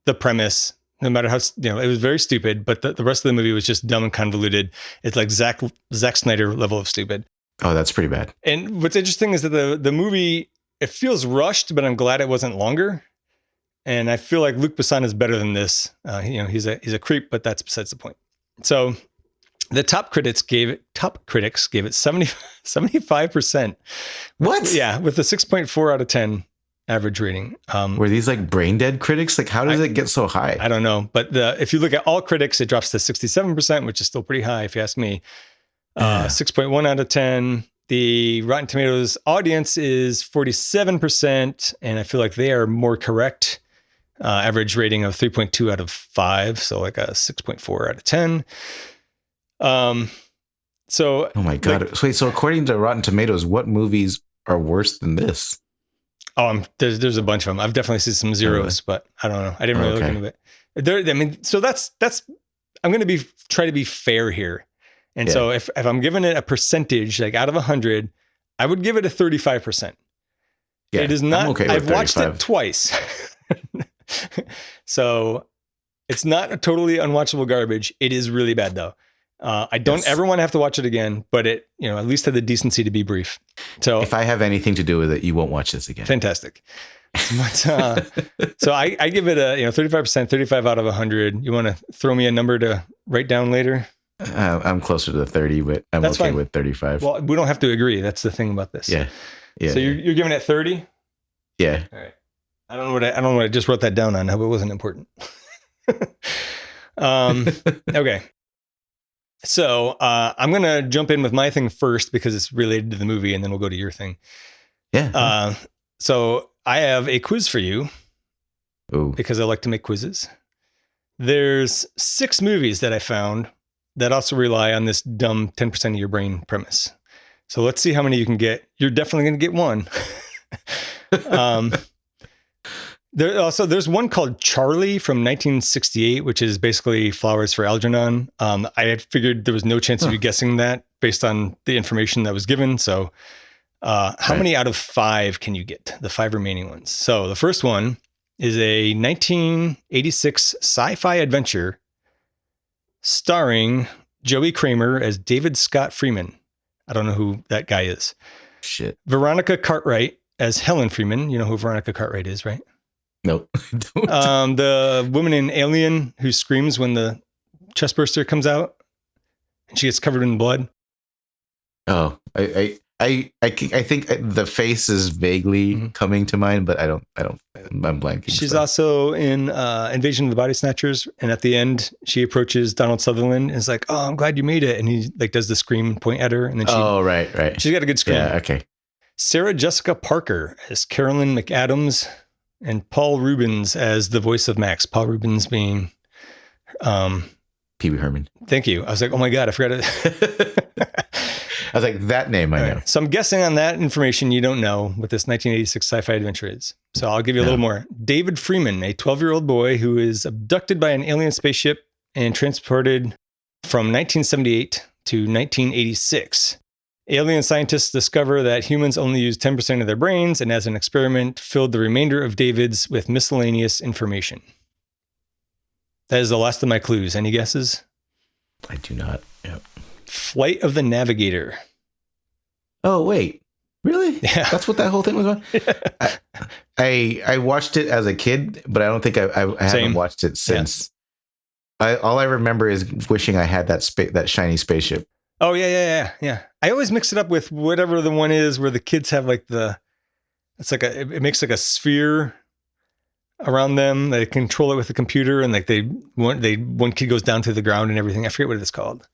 A: the premise, no matter how, it was very stupid, but the rest of the movie was just dumb and convoluted. It's like Zack Snyder level of stupid.
B: Oh, that's pretty bad.
A: And what's interesting is that the movie, it feels rushed, but I'm glad it wasn't longer. And I feel like Luc Besson is better than this. He's a creep, but that's besides the point. So the top critics gave it 75%.
B: What?
A: Yeah, with a 6.4 out of 10 average rating.
B: Were these like brain dead critics? Like, how does it get so high?
A: I don't know. But if you look at all critics, it drops to 67%, which is still pretty high if you ask me. 6.1 out of 10. The Rotten Tomatoes audience is 47%, and I feel like they are more correct. average rating of 3.2 out of 5. So like a 6.4 out of 10. So,
B: oh my God.
A: Like,
B: Wait, so according to Rotten Tomatoes, what movies are worse than this?
A: There's a bunch of them. I've definitely seen some zeros, but I don't know. I didn't really look into it. So I'm going to try to be fair here. And so if I'm giving it a percentage, like out of 100, I would give it a 35%.
B: Yeah,
A: it is not,
B: okay
A: I've watched it twice. So it's not a totally unwatchable garbage. It is really bad though. I don't ever want to have to watch it again, but it, at least had the decency to be brief. So
B: if I have anything to do with it, you won't watch this again.
A: Fantastic. But, so I give it a 35%, 35 out of 100. You want to throw me a number to write down later?
B: I'm closer to the 30, but I'm
A: That's
B: okay
A: fine.
B: with 35.
A: Well, we don't have to agree. That's the thing about this.
B: Yeah.
A: So you're giving it 30?
B: Yeah.
A: All right. I don't know what I just wrote that down on. I hope it wasn't important. Okay. So I'm going to jump in with my thing first because it's related to the movie, and then we'll go to your thing.
B: Yeah.
A: So I have a quiz for you.
B: Ooh.
A: Because I like to make quizzes. There's 6 movies that I found that also rely on this dumb 10% of your brain premise. So let's see how many you can get. You're definitely going to get one. There's one called Charlie from 1968, which is basically Flowers for Algernon. I had figured there was no chance of you guessing that based on the information that was given. So how many out of 5 can you get? The 5 remaining ones. So the first one is a 1986 sci-fi adventure starring Joey Kramer as David Scott Freeman. I don't know who that guy is.
B: Shit.
A: Veronica Cartwright as Helen Freeman. You know who Veronica Cartwright is, right?
B: Nope. Don't.
A: The woman in Alien who screams when the chest burster comes out and she gets covered in blood.
B: Oh, I think the face is vaguely coming to mind, but I'm blanking.
A: She's also in Invasion of the Body Snatchers, and at the end she approaches Donald Sutherland and is like, "Oh, I'm glad you made it," and he like does the scream point at her, and then
B: right.
A: She's got a good scream.
B: Yeah, okay.
A: Sarah Jessica Parker as Carolyn McAdams, and Paul Rubens as the voice of Max. Paul Rubens being
B: Pee Wee Herman.
A: Thank you. I was like, oh my God, I forgot it.
B: I was like, that name I know.
A: Right. So I'm guessing on that information you don't know what this 1986 sci-fi adventure is. So I'll give you a little more. David Freeman, a 12-year-old boy who is abducted by an alien spaceship and transported from 1978 to 1986. Alien scientists discover that humans only use 10% of their brains, and as an experiment, filled the remainder of David's with miscellaneous information. That is the last of my clues. Any guesses?
B: I do not. Yep.
A: Flight of the Navigator.
B: Oh, wait. Really?
A: Yeah.
B: That's what that whole thing was on? I watched it as a kid, but I don't think I haven't watched it since. Yeah. All I remember is wishing I had that shiny spaceship.
A: Oh, yeah. I always mix it up with whatever the one is where the kids have like it makes like a sphere around them. They control it with the computer, and like one kid goes down to the ground and everything. I forget what it's called.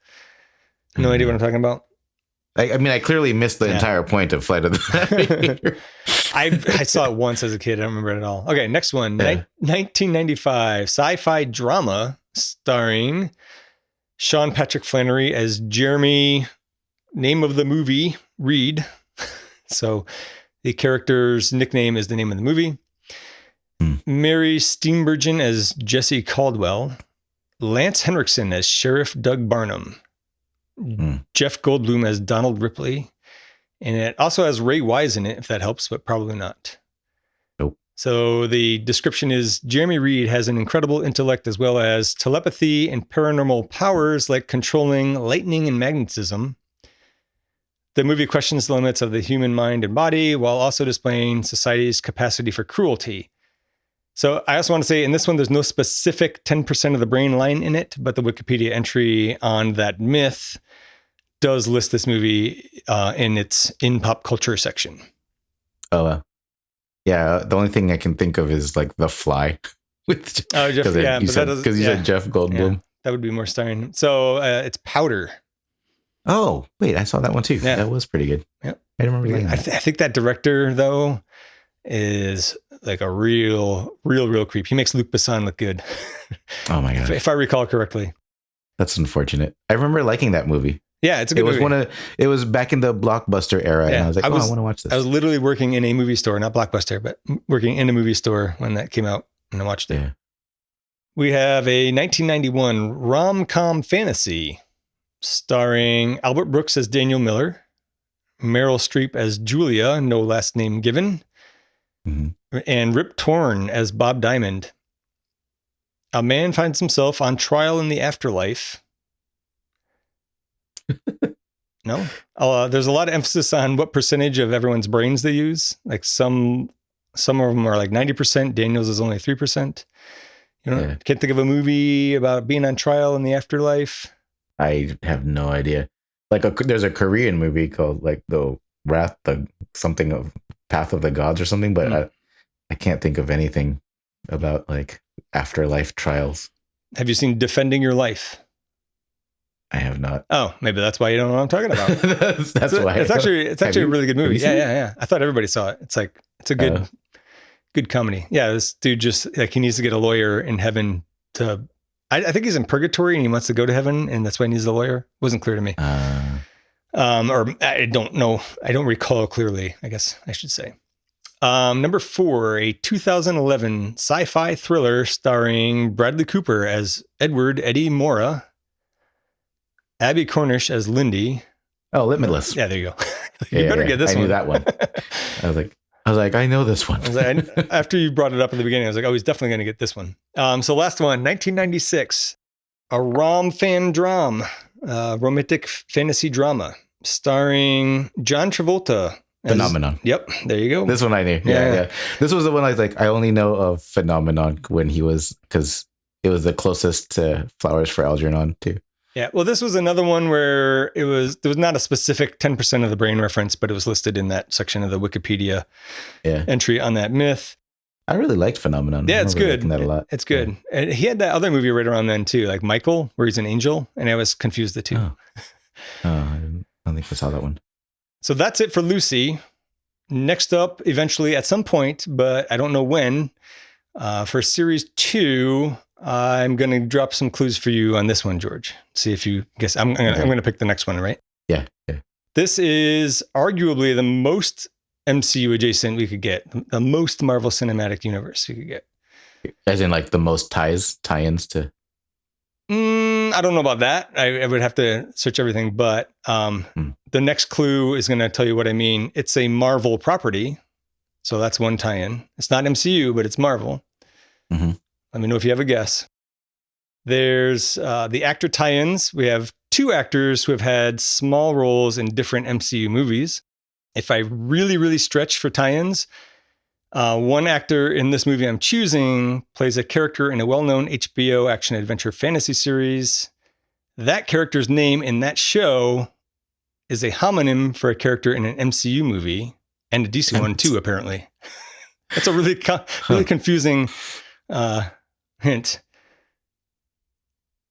A: No idea what I'm talking about.
B: I clearly missed the entire point of Flight of the Navigator.
A: I saw it once as a kid. I don't remember it at all. Okay, next one. 1995 sci-fi drama starring Sean Patrick Flannery as Jeremy, name of the movie, Reed. So the character's nickname is the name of the movie. Mary Steenburgen as Jesse Caldwell. Lance Henriksen as Sheriff Doug Barnum. Jeff Goldblum as Donald Ripley. And it also has Ray Wise in it, if that helps, but probably not.
B: Nope.
A: So the description is Jeremy Reed has an incredible intellect as well as telepathy and paranormal powers like controlling lightning and magnetism. The movie questions the limits of the human mind and body while also displaying society's capacity for cruelty. So I also want to say in this one, there's no specific 10% of the brain line in it, but the Wikipedia entry on that myth does list this movie in pop culture section.
B: Oh, yeah. The only thing I can think of is like The Fly. Jeff,
A: Because
B: you said Jeff Goldblum.
A: Yeah, that would be more starring. So it's Powder.
B: Oh, wait, I saw that one too.
A: Yeah.
B: That was pretty good.
A: Yeah.
B: I remember that.
A: I think that director though is like a real creep. He makes Luc Besson look good.
B: Oh my god,
A: if I recall correctly.
B: that's unfortunate. I remember liking that movie.
A: Yeah, it's a good movie.
B: It was back in the Blockbuster era, and I was like, I want to watch this.
A: I was literally working in a movie store, not Blockbuster, but working in a movie store when that came out, and I watched it.
B: Yeah.
A: We have a 1991 rom-com fantasy starring Albert Brooks as Daniel Miller, Meryl Streep as Julia, no last name given, and Rip Torn as Bob Diamond. A man finds himself on trial in the afterlife. No? There's a lot of emphasis on what percentage of everyone's brains they use. Like some of them are like 90%. Daniel's is only 3%. Can't think of a movie about being on trial in the afterlife.
B: I have no idea. Like there's a Korean movie called like the something of Path of the Gods or something, but I can't think of anything about like afterlife trials.
A: Have you seen Defending Your Life?
B: I have not.
A: Oh, maybe that's why you don't know what I'm talking about.
B: that's why.
A: It's actually a really good movie. Yeah. I thought everybody saw it. It's a good comedy. Yeah, this dude just like he needs to get a lawyer in heaven to. I think he's in purgatory and he wants to go to heaven, and that's why he needs a lawyer. Wasn't clear to me. Or I don't know. I don't recall clearly, I guess I should say. Number 4, a 2011 sci-fi thriller starring Bradley Cooper as Edward Eddie Mora, Abby Cornish as Lindy.
B: Oh, Limitless.
A: Yeah, there you go. You better get this one.
B: I knew that one. I was like, I know this one.
A: After you brought it up in the beginning, I was like, oh, he's definitely going to get this one. So last one, 1996, a rom-fan drama, romantic fantasy drama starring John Travolta.
B: Phenomenon.
A: Yep, there you go.
B: This one I knew. Yeah. This was the one I was like, I only know of Phenomenon when he was, because it was the closest to Flowers for Algernon too.
A: Yeah, well, this was another one where there was not a specific 10% of the brain reference, but it was listed in that section of the Wikipedia entry on that myth.
B: I really liked Phenomenon.
A: Yeah, it's good.
B: That a lot.
A: It's good. Yeah. And he had that other movie right around then too, like Michael, where he's an angel, and I was confused the two.
B: I don't think I saw that one.
A: So that's it for Lucy. Next up, eventually at some point, but I don't know when, for series 2, I'm going to drop some clues for you on this one, George. See if you guess. I'm going to pick the next one, right?
B: Yeah.
A: This is arguably the most MCU adjacent we could get, the most Marvel Cinematic Universe we could get.
B: As in like the most tie-ins to...
A: I don't know about that. I would have to search everything, but the next clue is going to tell you what I mean. It's a Marvel property. So that's one tie-in. It's not MCU, but it's Marvel.
B: Mm-hmm.
A: Let me know if you have a guess. There's the actor tie-ins. We have 2 actors who have had small roles in different MCU movies. If I really, really stretch for tie-ins, one actor in this movie I'm choosing plays a character in a well-known HBO action-adventure fantasy series. That character's name in that show is a homonym for a character in an MCU movie, and a DC one too, apparently. That's a really confusing hint.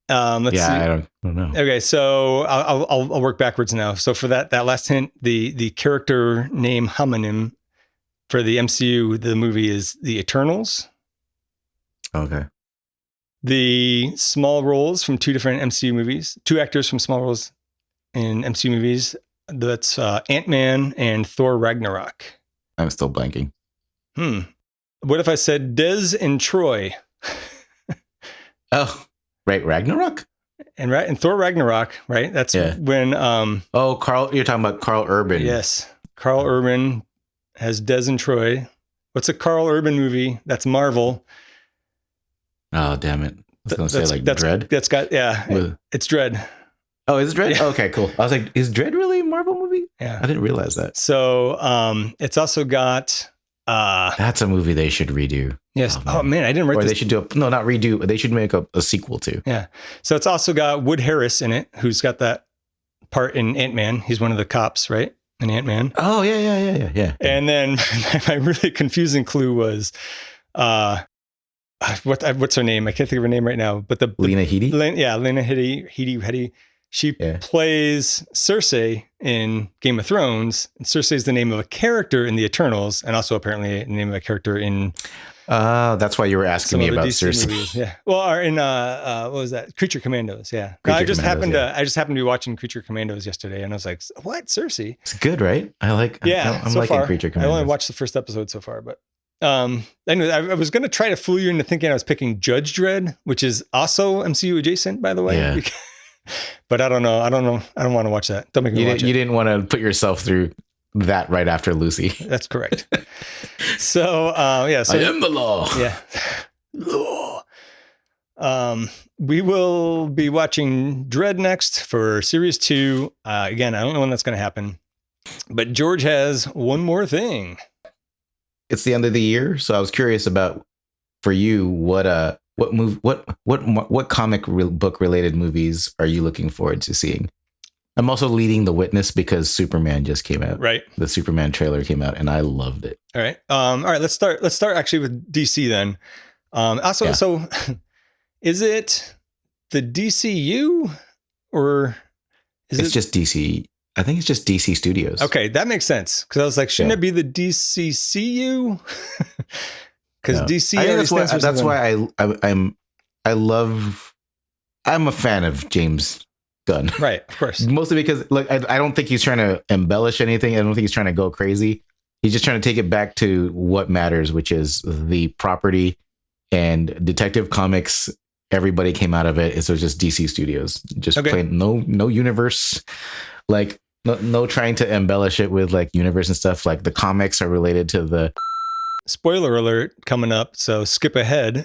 A: Let's see.
B: I don't know.
A: Okay, so I'll work backwards now. So for that last hint, the character name homonym for the MCU, the movie is The Eternals.
B: Okay.
A: The small roles from 2 different MCU movies, 2 actors from small roles in MCU movies. That's Ant-Man and Thor Ragnarok.
B: I'm still blanking.
A: What if I said Des and Troy?
B: Oh, right. Ragnarok?
A: And Thor Ragnarok, right? That's when...
B: Carl, you're talking about Carl Urban.
A: Yes. Carl Urban has Des and Troy. What's a Carl Urban movie? That's Marvel.
B: Oh, damn it. I was going to say Dread.
A: That's got, it's Dread.
B: Oh, is it Dread?
A: Yeah.
B: Okay, cool. I was like, is Dread really a Marvel movie?
A: Yeah.
B: I didn't realize that.
A: So it's also got...
B: that's a movie they should redo.
A: Yes. Oh man, I didn't write this.
B: They should not redo. They should make a sequel to.
A: Yeah. So it's also got Wood Harris in it, who's got that part in Ant-Man. He's one of the cops, right? In Ant-Man.
B: Oh, yeah.
A: And then my really confusing clue was, what's her name? I can't think of her name right now. But
B: Lena Headey?
A: Lena Headey. She
B: Yeah.
A: plays Cersei in Game of Thrones. And Cersei is the name of a character in the Eternals, and also apparently the name of a character in
B: That's why you were asking
A: some
B: me
A: of the
B: about
A: DC
B: Cersei.
A: movies. Yeah. Well, or in what was that? Creature Commandos. Yeah. No,
B: Creature
A: I just
B: Commandos,
A: happened to be watching Creature Commandos yesterday, and I was like, "What, Cersei?"
B: It's good, right?
A: Yeah.
B: I'm
A: so
B: liking
A: far,
B: Creature
A: I
B: Commandos.
A: only watched the first episode so far, but anyway, I was going to try to fool you into thinking I was picking Judge Dredd, which is also MCU adjacent, by the way.
B: Yeah.
A: But I don't know. I don't want to watch that. Don't make me watch it.
B: You didn't want to put yourself through that right after Lucy.
A: That's correct. So yeah. So
B: I am the law.
A: yeah. Law. We will be watching Dread next for series 2. Again, I don't know when that's going to happen, but George has one more thing.
B: It's the end of the year, so I was curious about for you what comic book related movies are you looking forward to seeing? I'm also leading The Witness because Superman just came out.
A: Right.
B: The Superman trailer came out and I loved it.
A: All right. All right. Let's start actually with DC then. Also,
B: Yeah.
A: so is it the DCU or is
B: It's
A: it
B: just DC. I think it's just DC Studios.
A: Okay, that makes sense. Because I was like, shouldn't
B: Yeah.
A: it be the DCCU? Because
B: No.
A: DC.
B: I think
A: already stands for
B: that's
A: something.
B: why I'm a fan of James Gunn.
A: Right, of course.
B: Mostly because like I don't think he's trying to embellish anything. I don't think he's trying to go crazy. He's just trying to take it back to what matters, which is the property and Detective Comics. Everybody came out of it. So it's just DC Studios, just
A: Okay.
B: plain no universe, like no trying to embellish it with like universe and stuff. Like the comics are related to the
A: Spoiler alert coming up, so skip ahead.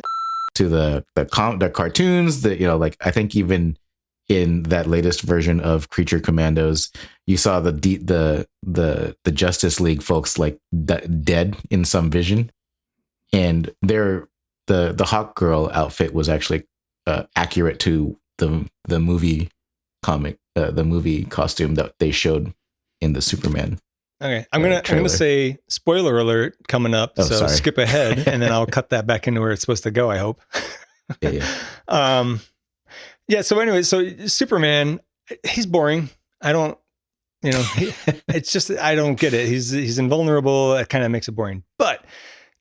B: the cartoons that, you know, like I think even in that latest version of Creature Commandos, you saw the Justice League folks like dead in some vision, and the Hawk Girl outfit was actually accurate to the movie comic, the movie costume that they showed in the Superman.
A: Okay, I'm gonna
B: trailer.
A: say spoiler alert coming up,
B: Oh,
A: so
B: sorry.
A: skip ahead, and then I'll cut that back into where it's supposed to go. I hope.
B: Yeah.
A: Yeah. So anyway, so Superman, he's boring. I don't, it's just I don't get it. He's invulnerable. That kind of makes it boring. But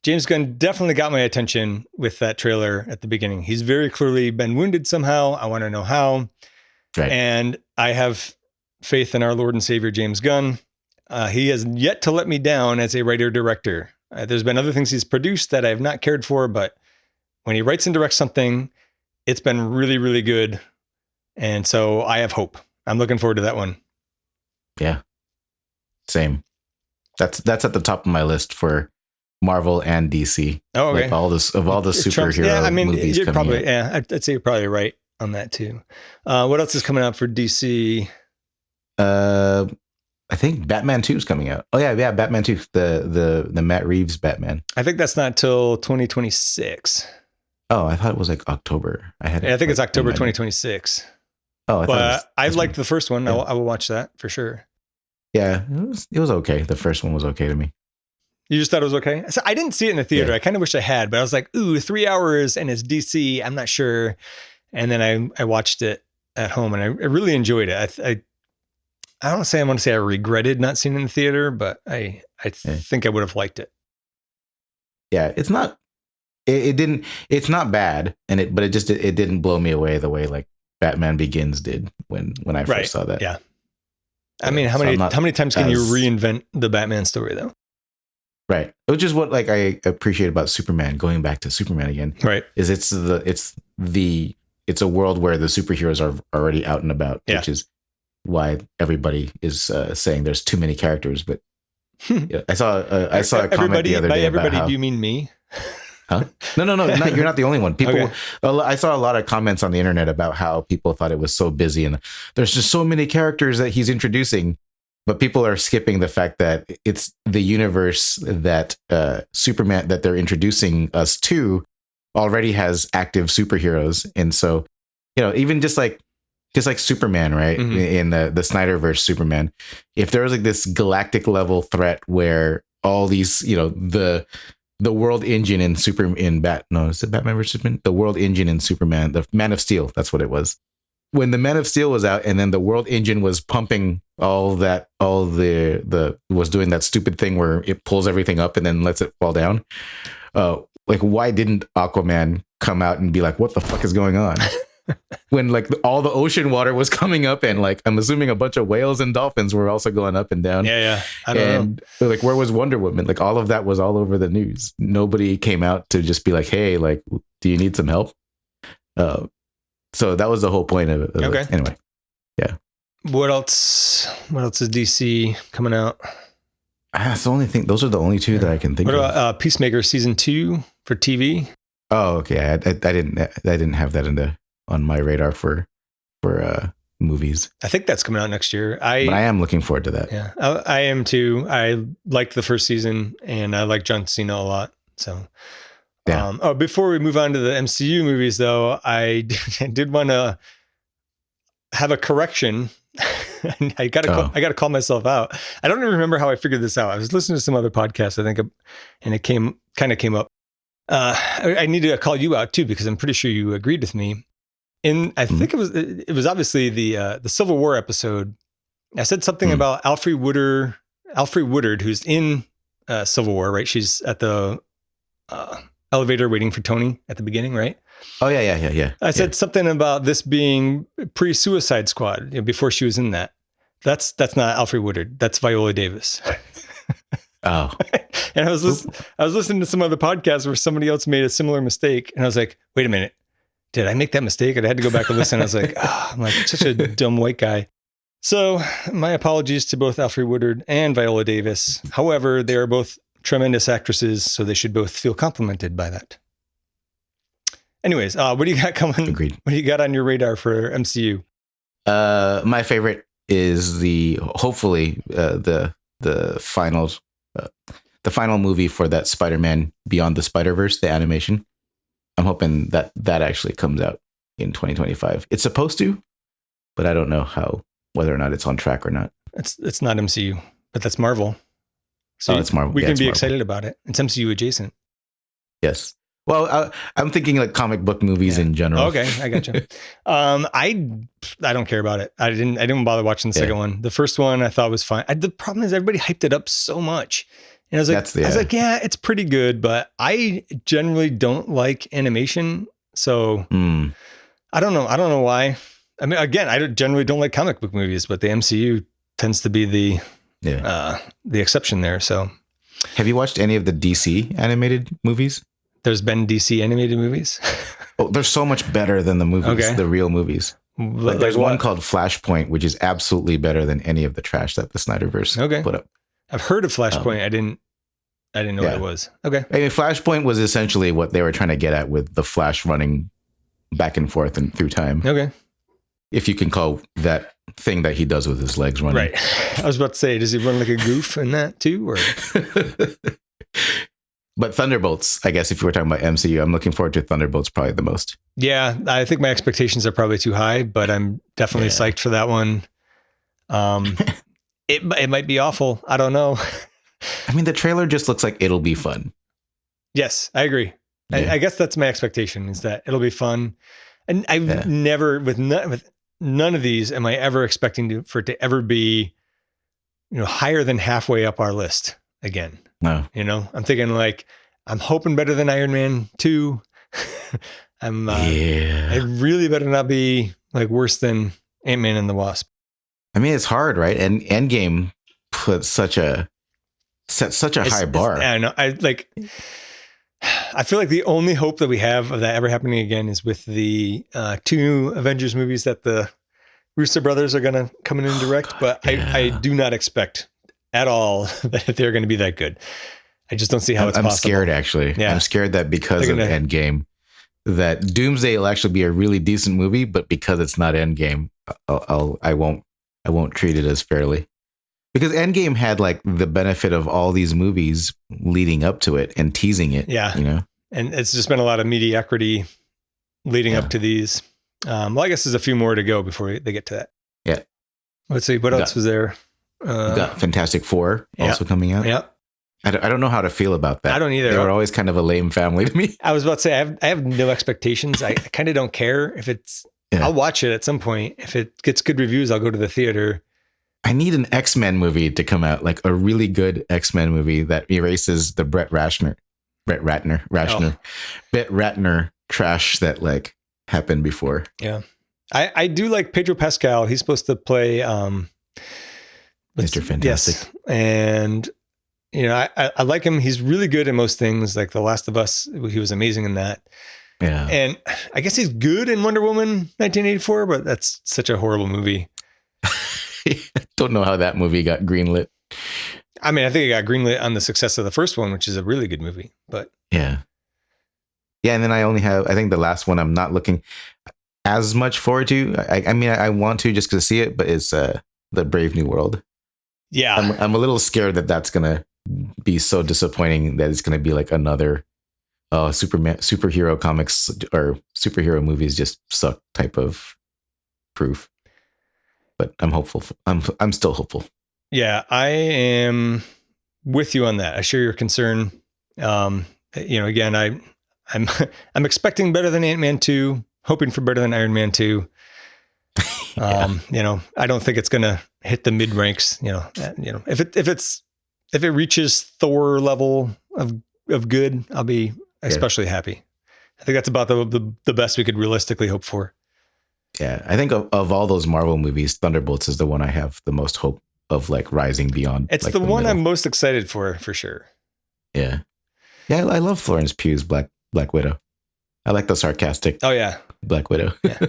A: James Gunn definitely got my attention with that trailer at the beginning. He's very clearly been wounded somehow. I want to know how.
B: Right.
A: And I have faith in our Lord and Savior James Gunn. He has yet to let me down as a writer-director. There's been other things he's produced that I have not cared for, but when he writes and directs something, it's been really, really good. And so I have hope. I'm looking forward to that one.
B: Yeah. Same. That's at the top of my list for Marvel and DC.
A: Oh, okay.
B: Like all the
A: It trumps-
B: superhero
A: yeah, I mean,
B: movies
A: you're
B: coming
A: probably,
B: out.
A: yeah, I'd say you're probably right on that too. What else is coming out for DC?
B: I think Batman 2 is coming out. Oh yeah, Batman 2, the Matt Reeves Batman.
A: I think that's not till 2026.
B: Oh, I thought it was like October. I
A: think it's
B: like,
A: October
B: in my-
A: 2026.
B: Oh, I thought
A: But I
B: this
A: liked
B: one.
A: the first one.
B: Yeah.
A: I will watch that for sure.
B: Yeah, it was okay. The first one was okay to me.
A: You just thought it was okay? So I didn't see it in the theater.
B: Yeah.
A: I kind of wish I had, but I was like, ooh, 3 hours and it's DC. I'm not sure. And then I watched it at home and I really enjoyed it. I don't want to say I regretted not seeing it in the theater, but I think I would have liked it.
B: Yeah, it's not. It didn't. It's not bad, but it didn't blow me away the way like Batman Begins did when I first
A: Right.
B: saw that.
A: Yeah. I mean, how
B: So I'm not
A: many times can you
B: as-
A: reinvent the Batman story though?
B: Right. Which is what like I appreciate about Superman. Going back to Superman again,
A: Right.
B: is it's a world where the superheroes are already out and about,
A: Yeah.
B: which is why everybody is saying there's too many characters. But yeah, I saw a comment
A: everybody,
B: the other
A: by
B: day
A: everybody,
B: about how,
A: do you mean me?
B: huh? No, you're not the only one. People,
A: Okay.
B: I saw a lot of comments on the internet about how people thought it was so busy and there's just so many characters that he's introducing, but people are skipping the fact that it's the universe that Superman that they're introducing us to already has active superheroes, and so even just like Superman, right?
A: Mhm.
B: In the Snyderverse Superman, if there was like this galactic level threat where all these, the world engine in is it Batman versus Superman? The world engine in Superman, the Man of Steel, that's what it was. when the Man of Steel was out, and then the World Engine was pumping all the was doing that stupid thing where it pulls everything up and then lets it fall down. Like, why didn't Aquaman come out and be like, what the fuck is going on? When like all the ocean water was coming up, and like I'm assuming a bunch of whales and dolphins were also going up and down.
A: Yeah. I don't know.
B: Like, where was Wonder Woman? Like, all of that was all over the news. Nobody came out to just be like, hey, like, do you need some help? So that was the whole point of it.
A: Okay.
B: Anyway, yeah.
A: What else is DC coming out?
B: That's the only thing. Those are the only two that I can think
A: What
B: of.
A: about Peacemaker season 2 for TV?
B: Oh, okay. I didn't have that on my radar for movies.
A: I think that's coming out next year.
B: But I am looking forward to that.
A: Yeah, I am too. I liked the first season, and I like John Cena a lot. So,
B: Yeah.
A: Before we move on to the MCU movies, though, I did want to have a correction. I got to call myself out. I don't even remember how I figured this out. I was listening to some other podcast, I think, and it came up. I need to call you out too, because I'm pretty sure you agreed with me. I think it was obviously the Civil War episode. I said something about Alfre Woodard, who's in Civil War, right? She's at the elevator waiting for Tony at the beginning, right?
B: Oh yeah.
A: I said something about this being pre-Suicide Squad, before she was in that. That's not Alfre Woodard. That's Viola Davis.
B: Oh.
A: And I was listening to some other podcast where somebody else made a similar mistake, and I was like, wait a minute, did I make that mistake? And I had to go back and listen. I was like, I'm like such a dumb white guy. So my apologies to both Alfre Woodard and Viola Davis. However, they are both tremendous actresses, so they should both feel complimented by that. Anyways, what do you got coming?
B: Agreed.
A: What do you got on your radar for MCU?
B: My favorite is hopefully the final movie for that Spider-Man Beyond the Spider-Verse, the animation. I'm hoping that actually comes out in 2025. It's supposed to, but I don't know whether or not it's on track or not.
A: It's not MCU, but that's Marvel. So
B: it's Marvel.
A: We
B: Yeah,
A: can
B: it's
A: be
B: Marvel.
A: excited about it. It's MCU adjacent.
B: Yes. Well, I'm thinking like comic book movies in general.
A: Okay, I got you. I don't care about it. I didn't bother watching the second one. The first one I thought was fine. The problem is everybody hyped it up so much. And I was like, yeah, it's pretty good, but I generally don't like animation. So I don't know why. I mean, again, I generally don't like comic book movies, but the MCU tends to be the exception there. So
B: have you watched any of the DC animated movies?
A: There's been DC animated movies.
B: Oh, they're so much better than the movies, the real movies. Like there's one called Flashpoint, which is absolutely better than any of the trash that the Snyderverse put up.
A: I've heard of Flashpoint. I didn't know what it was. Okay.
B: I mean, Flashpoint was essentially what they were trying to get at with the Flash running back and forth and through time.
A: Okay.
B: If you can call that thing that he does with his legs running.
A: Right. I was about to say, does he run like a goof in that too? Or
B: But Thunderbolts, I guess if you were talking about MCU, I'm looking forward to Thunderbolts probably the most.
A: Yeah, I think my expectations are probably too high, but I'm definitely psyched for that one. It might be awful. I don't know.
B: I mean, the trailer just looks like it'll be fun.
A: Yes, I agree.
B: Yeah.
A: I guess that's my expectation, is that it'll be fun. And I've never, with none of these, am I ever expecting for it to ever be, higher than halfway up our list again.
B: No.
A: I'm thinking like, I'm hoping better than Iron Man 2. It really better not be like worse than Ant-Man and the Wasp.
B: I mean, it's hard, right? And Endgame put set such a high bar.
A: I know. I feel like the only hope that we have of that ever happening again is with the 2 Avengers movies that the Russo brothers are going to come in and direct. But I do not expect at all that they're going to be that good. I just don't see how it's possible. I'm
B: scared, actually. Yeah. I'm scared that because of Endgame, that Doomsday will actually be a really decent movie, but because it's not Endgame, I won't treat it as fairly. Because Endgame had like the benefit of all these movies leading up to it and teasing it.
A: Yeah. And it's just been a lot of mediocrity leading up to these. Well, I guess there's a few more to go before they get to that.
B: Yeah.
A: Let's see. What else was there?
B: You got Fantastic Four also coming out.
A: Yeah.
B: I don't know how to feel about that.
A: I don't either.
B: They were always kind of a lame family to me.
A: I was about to say, I have no expectations. I kind of don't care if it's
B: Yeah.
A: I'll watch it at some point. If it gets good reviews, I'll go to the theater.
B: I need an X-Men movie to come out, like a really good X-Men movie that erases the Brett Ratner trash that like happened before.
A: Yeah. I do like Pedro Pascal. He's supposed to play
B: Mr. Fantastic.
A: Yes. And you know, I like him. He's really good in most things. Like The Last of Us, he was amazing in that.
B: Yeah.
A: And I guess he's good in Wonder Woman 1984, but that's such a horrible movie.
B: I don't know how that movie got greenlit.
A: I mean, I think it got greenlit on the success of the first one, which is a really good movie. But
B: yeah. And then I think the last one I'm not looking as much forward to. I mean, I want to just to see it, but it's The Brave New World.
A: Yeah.
B: I'm a little scared that that's going to be so disappointing that it's going to be like another superhero comics or superhero movies just suck type of proof. But I'm hopeful. I'm still hopeful.
A: Yeah, I am with you on that. I share your concern. Again, I'm expecting better than Ant-Man 2, hoping for better than Iron Man 2.
B: Yeah.
A: I don't think it's gonna hit the mid ranks. If it reaches Thor level of good, I'll be especially happy. I think that's about the best we could realistically hope for.
B: Yeah, I think of all those Marvel movies, Thunderbolts is the one I have the most hope of, like rising beyond.
A: It's
B: like,
A: the one
B: middle.
A: I'm most excited for sure.
B: Yeah, I love Florence Pugh's Black Widow. I like the sarcastic.
A: Oh yeah,
B: Black Widow.
A: Yeah.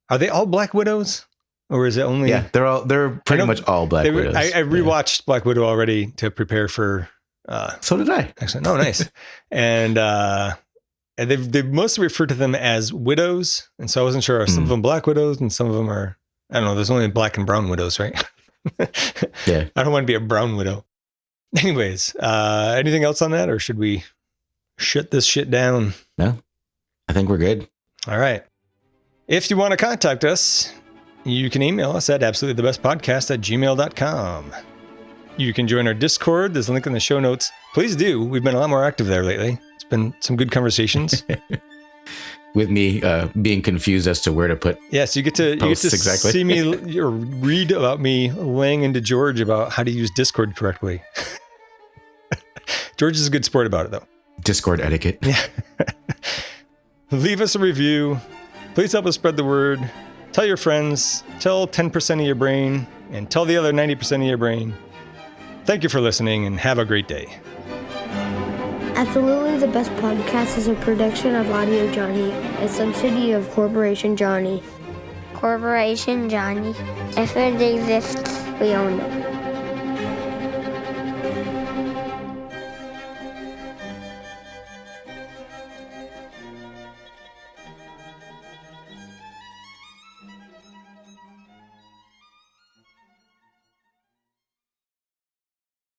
A: Are they all Black Widows, or is it only?
B: Yeah, they're pretty much all Black Widows.
A: I rewatched Black Widow already to prepare for.
B: So did I.
A: Excellent. Oh, nice. And they've mostly referred to them as widows, and so I wasn't sure. Are some of them Black Widows, and some of them are, I don't know. There's only Black and Brown Widows, right?
B: Yeah.
A: I don't want to be a Brown Widow. Anyways, anything else on that, or should we shut this shit down?
B: No, I think we're good.
A: All right. If you want to contact us, you can email us at absolutelythebestpodcast@gmail.com. You can join our Discord. There's a link in the show notes. Please do. We've been a lot more active there lately. It's been some good conversations.
B: With me being confused as to where to put.
A: Yes, you get to
B: exactly.
A: see me or read about me laying into George about how to use Discord correctly. George is a good sport about it, though.
B: Discord etiquette.
A: Yeah. Leave us a review. Please help us spread the word. Tell your friends. Tell 10% of your brain. And tell the other 90% of your brain. Thank you for listening, and have a great day.
E: Absolutely the Best Podcast is a production of Audio Johnny, a subsidiary of Corporation Johnny.
G: Corporation Johnny. If it exists, we own it.